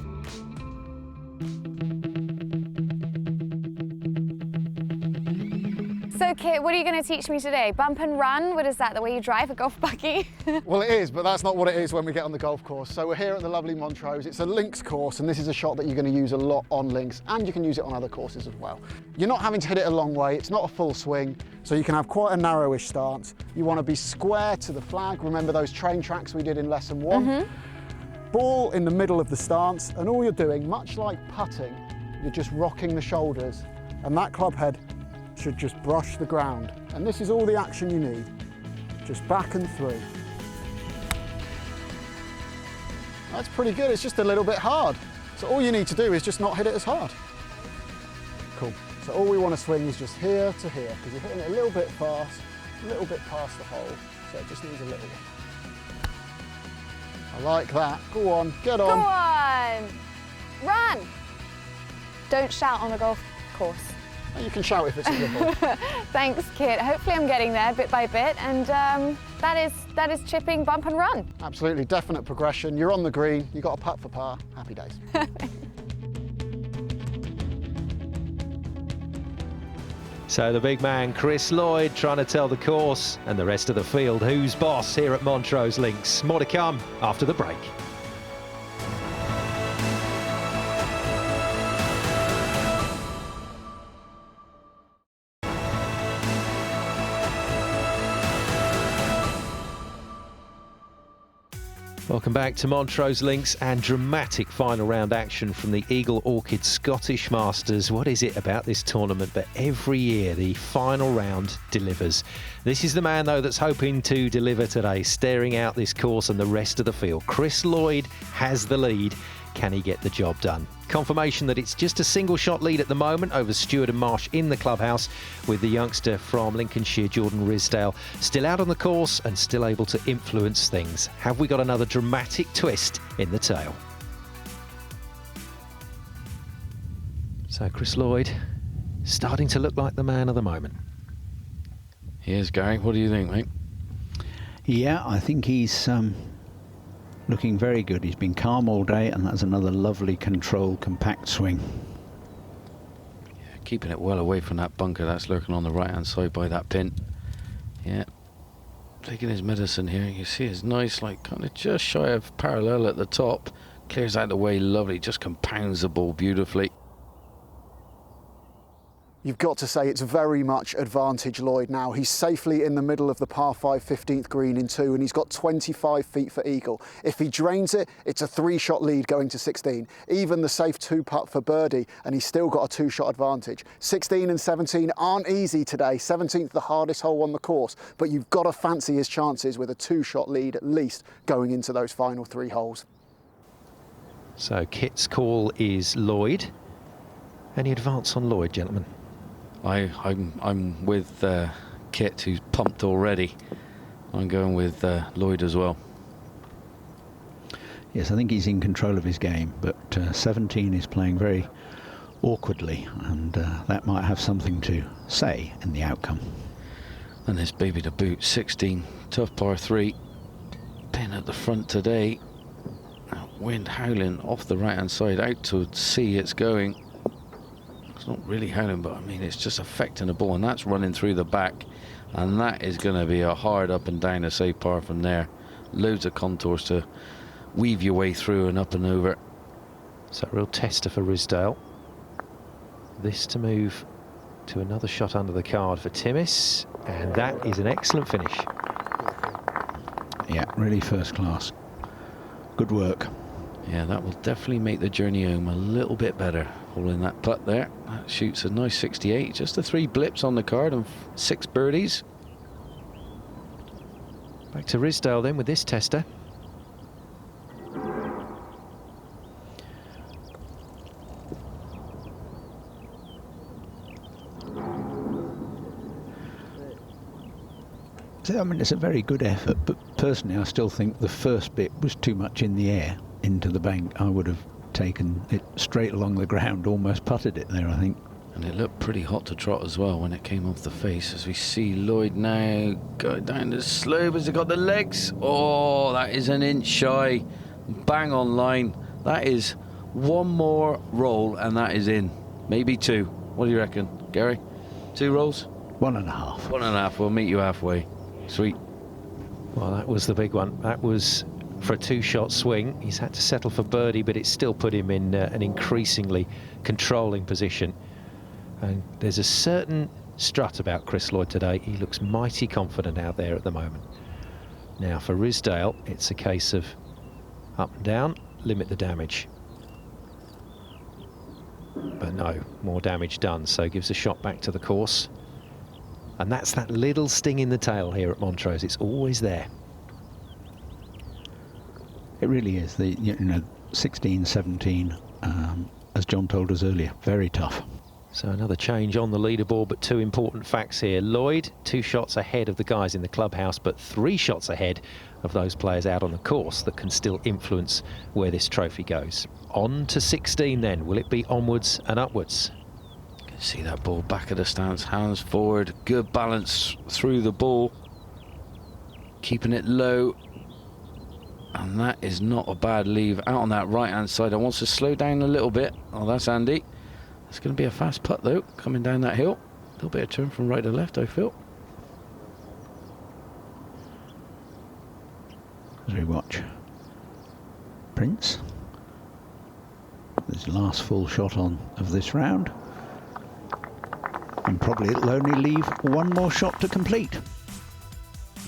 So Kit, what are you going to teach me today? Bump and run? What is that, the way you drive a golf buggy? Well, it is, but that's not what it is when we get on the golf course. So we're here at the lovely Montrose. It's a links course, and this is a shot that you're going to use a lot on links, and you can use it on other courses as well. You're not having to hit it a long way. It's not a full swing, so you can have quite a narrowish stance. You want to be square to the flag. Remember those train tracks we did in lesson 1? Ball in the middle of the stance, and all you're doing, much like putting, you're just rocking the shoulders, and that club head should just brush the ground. And this is all the action you need. Just back and through. That's pretty good. It's just a little bit hard. So all you need to do is just not hit it as hard. Cool. So all we want to swing is just here to here, because you're hitting it a little bit fast, a little bit past the hole. So it just needs a little bit. I like that. Go on, get on. Go on! Run! Don't shout on the golf course. You can shout if it's a good ball. Thanks, Kit. Hopefully I'm getting there bit by bit, and that is chipping, bump and run. Absolutely, definite progression. You're on the green, you got a putt for par. Happy days. So the big man, Chris Lloyd, trying to tell the course and the rest of the field who's boss here at Montrose Links. More to come after the break. Welcome back to Montrose Links and dramatic final round action from the Eagle Orchid Scottish Masters. What is it about this tournament? But every year the final round delivers. This is the man though that's hoping to deliver today, staring out this course and the rest of the field. Chris Lloyd has the lead. Can he get the job done? Confirmation that it's just a single shot lead at the moment over Stewart and Marsh in the clubhouse, with the youngster from Lincolnshire, Jordan Risdale, still out on the course and still able to influence things. Have we got another dramatic twist in the tale? So Chris Lloyd starting to look like the man of the moment. Here's Gary. What do you think, mate? Yeah, I think he's looking very good. He's been calm all day, and that's another lovely controlled, compact swing. Yeah, keeping it well away from that bunker that's lurking on the right-hand side by that pin. Yeah, taking his medicine here. You see it's nice, like kind of just shy of parallel at the top. Clears out the way lovely, just compounds the ball beautifully. You've got to say it's very much advantage Lloyd now. He's safely in the middle of the par 5 15th green in 2, and he's got 25 feet for eagle. If he drains it, it's a 3-shot lead going to 16. Even the safe 2-putt for birdie, and he's still got a 2-shot advantage. 16 and 17 aren't easy today. 17th the hardest hole on the course, but you've got to fancy his chances with a 2-shot lead at least going into those final 3 holes. So Kit's call is Lloyd. Any advance on Lloyd, gentlemen? I'm with Kit, who's pumped already. I'm going with Lloyd as well. Yes, I think he's in control of his game, but 17 is playing very awkwardly, and that might have something to say in the outcome. And this baby to boot, 16, tough par 3. Pin at the front today. Wind howling off the right-hand side, out to sea it's going. It's not really howling, but I mean it's just affecting the ball, and that's running through the back, and that is going to be a hard up and down a safe par from there. Loads of contours to weave your way through and up and over. So a real tester for Risdale. This to move to another shot under the card for Timmis, and that is an excellent finish. Yeah, really first class. Good work. Yeah, that will definitely make the journey home a little bit better. Holding that putt there, that shoots a nice 68. Just the 3 blips on the card and 6 birdies. Back to Risdale then with this tester. So, I mean, it's a very good effort, but personally I still think the first bit was too much in the air into the bank. I would have taken it straight along the ground, almost putted it there, I think. And it looked pretty hot to trot as well when it came off the face, as we see Lloyd now go down the slope. Has it got the legs? Oh, that is an inch shy. Bang on line. That is one more roll and that is in. Maybe 2. What do you reckon, Gary? 2 rolls? 1.5. 1.5. We'll meet you halfway. Sweet. Well, that was the big one. That was for a 2-shot swing. He's had to settle for birdie, but it's still put him in an increasingly controlling position. And there's a certain strut about Chris Lloyd today. He looks mighty confident out there at the moment. Now for Risdale, it's a case of up and down, limit the damage. But no, more damage done, so gives a shot back to the course. And that's that little sting in the tail here at Montrose. It's always there. It really is. The 16, 17, as John told us earlier, very tough. So another change on the leaderboard, but 2 important facts here. Lloyd, 2 shots ahead of the guys in the clubhouse, but 3 shots ahead of those players out on the course that can still influence where this trophy goes. On to 16 then. Will it be onwards and upwards? You can see that ball back of the stance, hands forward, good balance through the ball, keeping it low. And that is not a bad leave out on that right-hand side. I want to slow down a little bit. Oh, that's Andy. It's going to be a fast putt, though, coming down that hill. A little bit of turn from right to left, I feel. As we watch Prince. His last full shot on of this round. And probably it'll only leave 1 more shot to complete.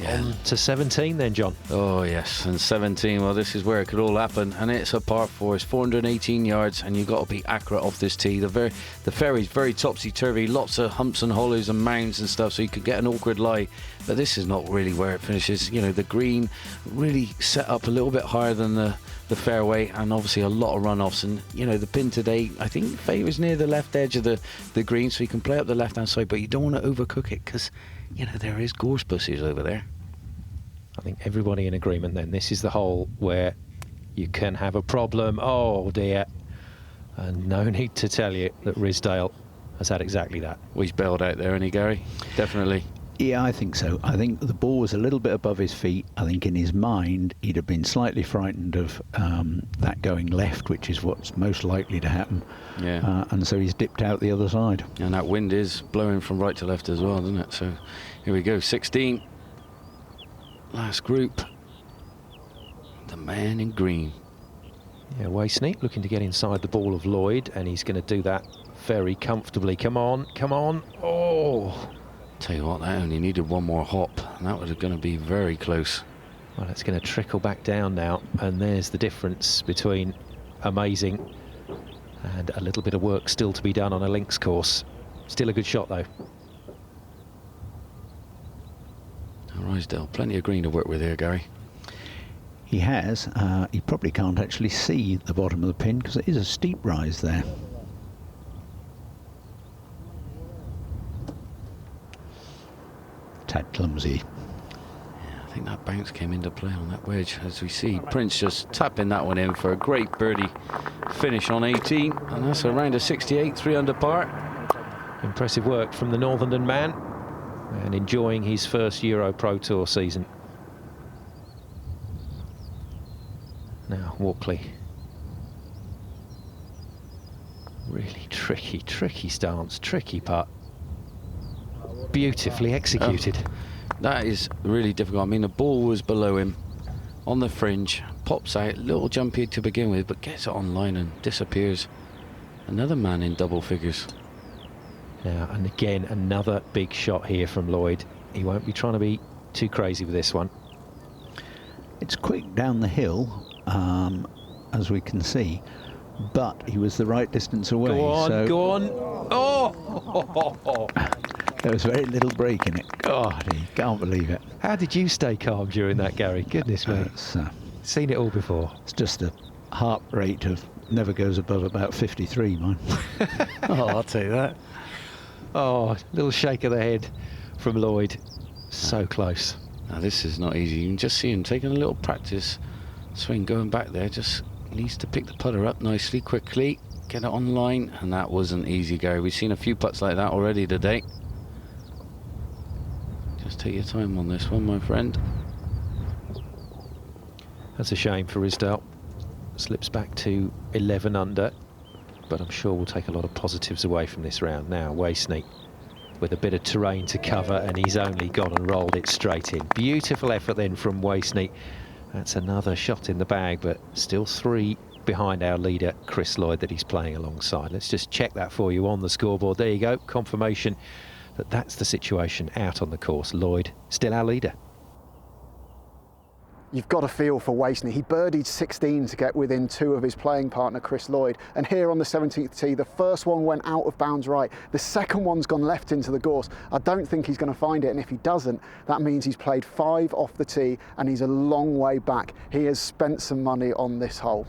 Yeah. On to 17 then, John. Oh yes, and 17, well this is where it could all happen, and it's a par 4, it's 418 yards, and you've got to be accurate off this tee. The fairway's very topsy-turvy, lots of humps and hollows and mounds and stuff, so you could get an awkward lie, but this is not really where it finishes. You know, the green really set up a little bit higher than the fairway, and obviously a lot of runoffs, and you know, the pin today I think favours near the left edge of the green, so you can play up the left hand side, but you don't want to overcook it, because you know, there is gorse buses over there. I think everybody in agreement then. This is the hole where you can have a problem. Oh dear. And no need to tell you that Ridsdale has had exactly that. Well, he's bailed out there, isn't he, Gary? Definitely. Yeah, I think so. I think the ball was a little bit above his feet. I think in his mind he'd have been slightly frightened of that going left, which is what's most likely to happen. Yeah. And so he's dipped out the other side. And that wind is blowing from right to left as well, doesn't it? So here we go, 16. Last group. The man in green. Yeah, Waisney looking to get inside the ball of Lloyd, and he's going to do that very comfortably. Come on, come on. Oh! Tell you what, that only needed one more hop, and that was going to be very close. Well, it's going to trickle back down now, and there's the difference between amazing and a little bit of work still to be done on a links course. Still a good shot, though. Ridsdale, plenty of green to work with here, Gary. He has. He probably can't actually see the bottom of the pin because it is a steep rise there. Tad clumsy. Yeah, I think that bounce came into play on that wedge, as we see Prince just tapping that one in for a great birdie finish on 18, and that's around a 68, 3 under par. Impressive work from the Northern man, and enjoying his first EuroPro Tour season. Now Walkley. Really tricky stance, tricky putt. Beautifully executed. That is really difficult. I mean, the ball was below him on the fringe, pops out, little jumpy to begin with, but gets it on line and disappears. Another man in double figures. Now, and again, another big shot here from Lloyd. He won't be trying to be too crazy with this one. It's quick down the hill, as we can see, but he was the right distance away. Go on, so go on. Oh! There was very little break in it. God, he can't believe it. How did you stay calm during that, Gary? Goodness me. Seen it all before. It's just a heart rate of never goes above about 53, mine. Oh, I'll take that. Oh, little shake of the head from Lloyd. So close. Now this is not easy. You can just see him taking a little practice swing going back there. Just needs to pick the putter up nicely, quickly, get it on line, and that wasn't easy, Gary. We've seen a few putts like that already today. Just take your time on this one, my friend. That's a shame for Ridsdale. Slips back to 11 under, but I'm sure we'll take a lot of positives away from this round. Now Waisney with a bit of terrain to cover, and he's only gone and rolled it straight in. Beautiful effort then from Waisney. That's another shot in the bag, but still 3 behind our leader Chris Lloyd that he's playing alongside. Let's just check that for you on the scoreboard. There you go, confirmation that that's the situation out on the course. Lloyd still our leader. You've got a feel for Waisney. He birdied 16 to get within 2 of his playing partner, Chris Lloyd. And here on the 17th tee, the first one went out of bounds right. The second one's gone left into the gorse. I don't think he's going to find it. And if he doesn't, that means he's played 5 off the tee and he's a long way back. He has spent some money on this hole.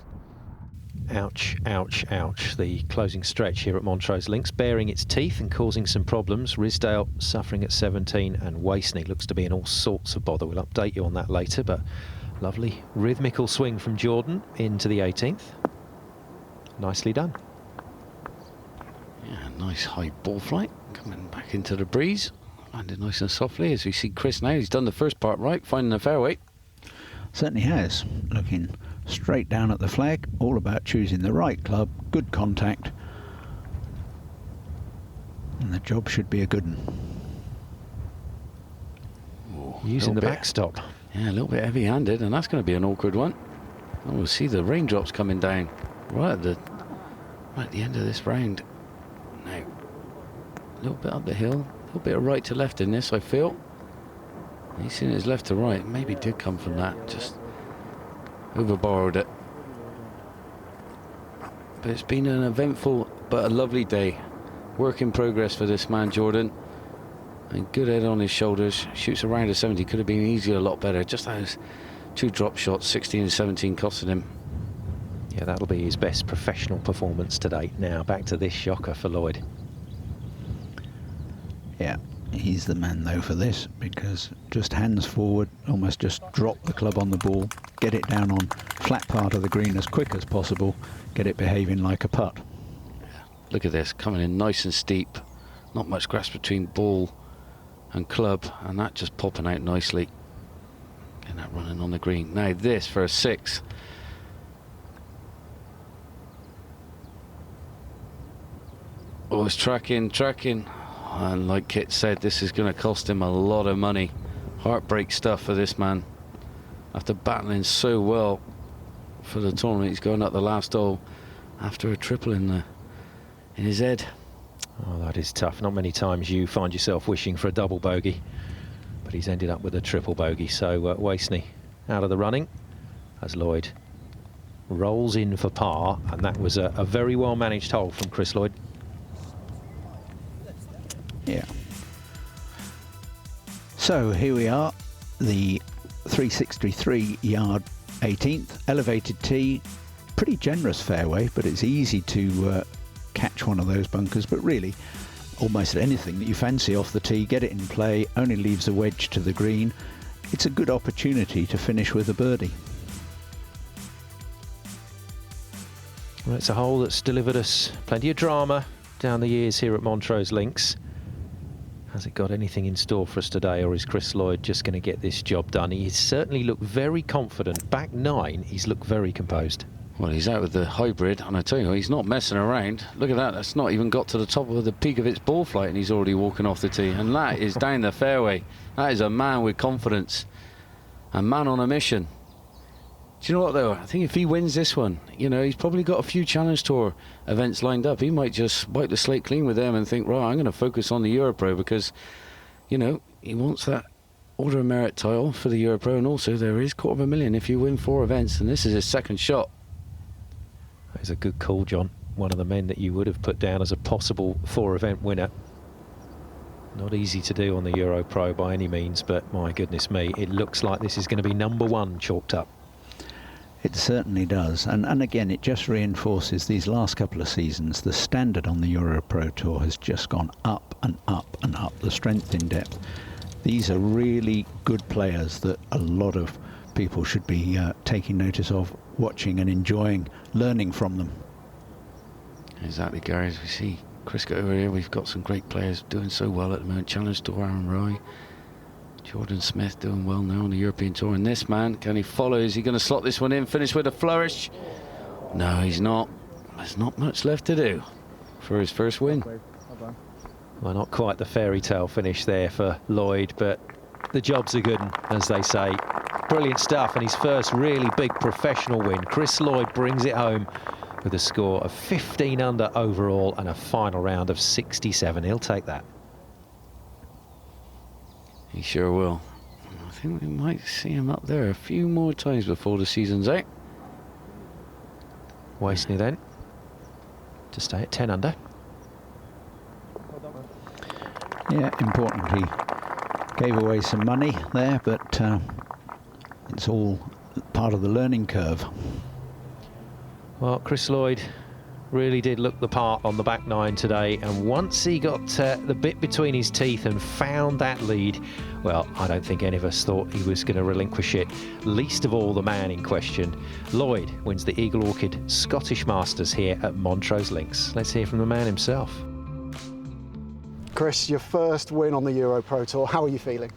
Ouch, ouch, ouch. The closing stretch here at Montrose Links baring its teeth and causing some problems. Ridsdale suffering at 17, and Waisney looks to be in all sorts of bother. We'll update you on that later, but lovely rhythmical swing from Jordan into the 18th. Nicely done. Yeah, nice high ball flight coming back into the breeze. Landed nice and softly as we see Chris now. He's done the first part right, finding the fairway. Certainly has. Looking straight down at the flag, all about choosing the right club, good contact, and the job should be a good one. Using the backstop. Yeah, a little bit heavy-handed, and that's going to be an awkward one. And we'll see the raindrops coming down right at the end of this round. Now, a little bit up the hill, a little bit of right to left in this, I feel. He's seen his left to right. Maybe did come from that. Just overborrowed it. But it's been an eventful but a lovely day. Work in progress for this man, Jordan. And good head on his shoulders. Shoots around a 70. Could have been easier, a lot better. Just those 2 drop shots, 16 and 17, costing him. Yeah, that'll be his best professional performance to date. Now back to this shocker for Lloyd. Yeah, he's the man though for this, because just hands forward, almost just drop the club on the ball, get it down on flat part of the green as quick as possible, get it behaving like a putt. Look at this, coming in nice and steep. Not much grass between ball and club, and that just popping out nicely. And that running on the green. Now this for a 6. Oh, it's tracking. And like Kit said, this is going to cost him a lot of money. Heartbreak stuff for this man. After battling so well for the tournament, he's going up the last hole after a triple in his head. Oh, that is tough. Not many times you find yourself wishing for a double bogey, but he's ended up with a triple bogey. So Wasney out of the running as Lloyd rolls in for par, and that was a very well managed hole from Chris Lloyd. Yeah. So here we are, the 363-yard 18th, elevated tee, pretty generous fairway, but it's easy to catch one of those bunkers, but really almost anything that you fancy off the tee, get it in play, only leaves a wedge to the green. It's a good opportunity to finish with a birdie. Well, it's a hole that's delivered us plenty of drama down the years here at Montrose Links. Has it got anything in store for us today, or is Chris Lloyd just going to get this job done? He's certainly looked very confident. Back 9, he's looked very composed. Well, he's out with the hybrid, and I tell you, he's not messing around. Look at that, that's not even got to the top of the peak of its ball flight, and he's already walking off the tee. And that is down the fairway. That is a man with confidence. A man on a mission. Do you know what, though? I think if he wins this one, you know, he's probably got a few Challenge Tour events lined up. He might just wipe the slate clean with them and think, right, I'm going to focus on the EuroPro, because, you know, he wants that Order of Merit title for the EuroPro, and also there is $250,000 if you win 4 events, and this is his 2nd shot. It's a good call, John. One of the men that you would have put down as a possible 4-event winner. Not easy to do on the EuroPro by any means, but my goodness me, it looks like this is going to be #1 chalked up. It certainly does, and again it just reinforces these last couple of seasons. The standard on the EuroPro Tour has just gone up and up and up, the strength in depth. These are really good players that a lot of people should be taking notice of, watching and enjoying, learning from them. Exactly, Gary. As we see Chris go over here, we've got some great players doing so well at the moment. Challenge Tour, Aaron Roy, Jordan Smith doing well now on the European Tour. And this man, can he follow? Is he going to slot this one in, finish with a flourish? No, he's not. There's not much left to do for his first win. Well, not quite the fairy tale finish there for Lloyd, but the job's a good one, as they say. Brilliant stuff, and his first really big professional win. Chris Lloyd brings it home with a score of 15 under overall and a final round of 67. He'll take that. He sure will. I think we might see him up there a few more times before the season's out. Wasney then to stay at 10 under. Yeah, important. He gave away some money there, but it's all part of the learning curve. Well, Chris Lloyd really did look the part on the back 9 today, and once he got the bit between his teeth and found that lead, well, I don't think any of us thought he was going to relinquish it, least of all the man in question. Lloyd wins the Eagle Orchid Scottish Masters here at Montrose Links. Let's hear from the man himself. Chris, your first win on the EuroPro Tour, how are you feeling?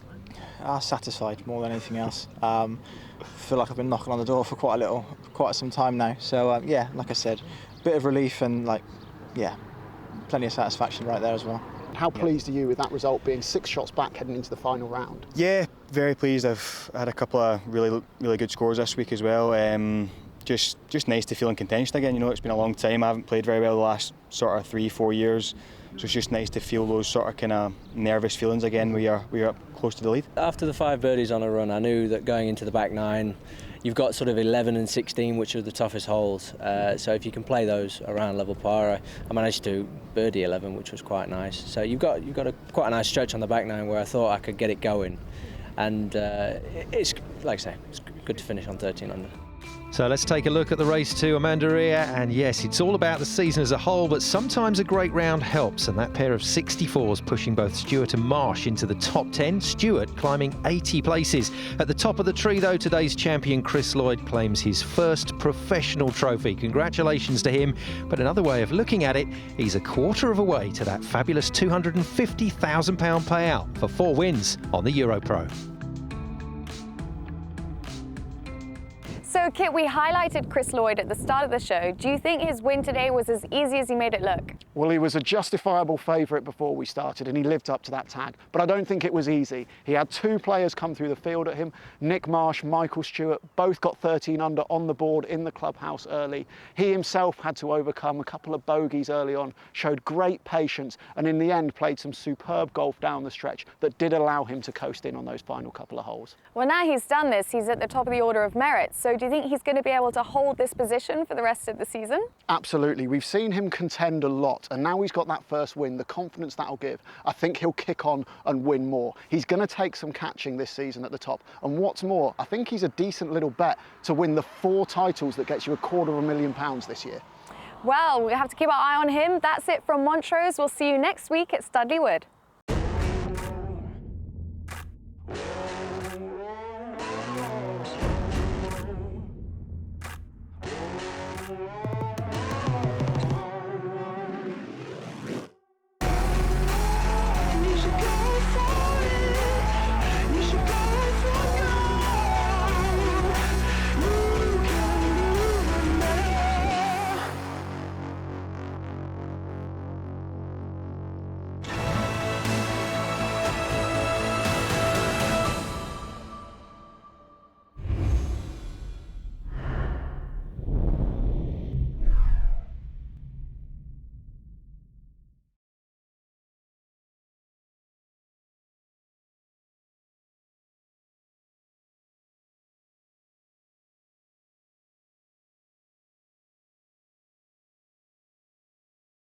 Satisfied more than anything else. Feel like I've been knocking on the door for quite some time now. So yeah, like I said, bit of relief and plenty of satisfaction right there as well. How pleased are you with that result, being 6 shots back heading into the final round? Yeah, very pleased. I've had a couple of really good scores this week as well. just nice to feel in contention again. You know, it's been a long time. I haven't played very well the last sort of 3-4 years, so it's just nice to feel those sort of kind of nervous feelings again when you're up close to the lead. After the 5 birdies on a run, I knew that going into the back 9, you've got sort of 11 and 16, which are the toughest holes. So if you can play those around level par, I managed to birdie 11, which was quite nice. So you've got quite a nice stretch on the back 9 where I thought I could get it going, and it's like I say, it's good to finish on 13 under. So let's take a look at the race to Amanda Rea, and yes, it's all about the season as a whole, but sometimes a great round helps, and that pair of 64s pushing both Stewart and Marsh into the top 10, Stewart climbing 80 places. At the top of the tree though, today's champion Chris Lloyd claims his first professional trophy. Congratulations to him, but another way of looking at it, he's a quarter of a way to that fabulous £250,000 payout for 4 wins on the EuroPro. So Kit, we highlighted Chris Lloyd at the start of the show. Do you think his win today was as easy as he made it look? Well, he was a justifiable favourite before we started, and he lived up to that tag. But I don't think it was easy. He had 2 players come through the field at him. Nick Marsh, Michael Stewart, both got 13 under on the board in the clubhouse early. He himself had to overcome a couple of bogeys early on, showed great patience, and in the end played some superb golf down the stretch that did allow him to coast in on those final couple of holes. Well, now he's done this, he's at the top of the order of merit. So do you think he's going to be able to hold this position for the rest of the season? Absolutely. We've seen him contend a lot, and now he's got that first win, the confidence that'll give. I think he'll kick on and win more. He's going to take some catching this season at the top, and what's more, I think he's a decent little bet to win the 4 titles that gets you £250,000 this year. Well, we have to keep our eye on him. That's it from Montrose. We'll see you next week at Studley Wood.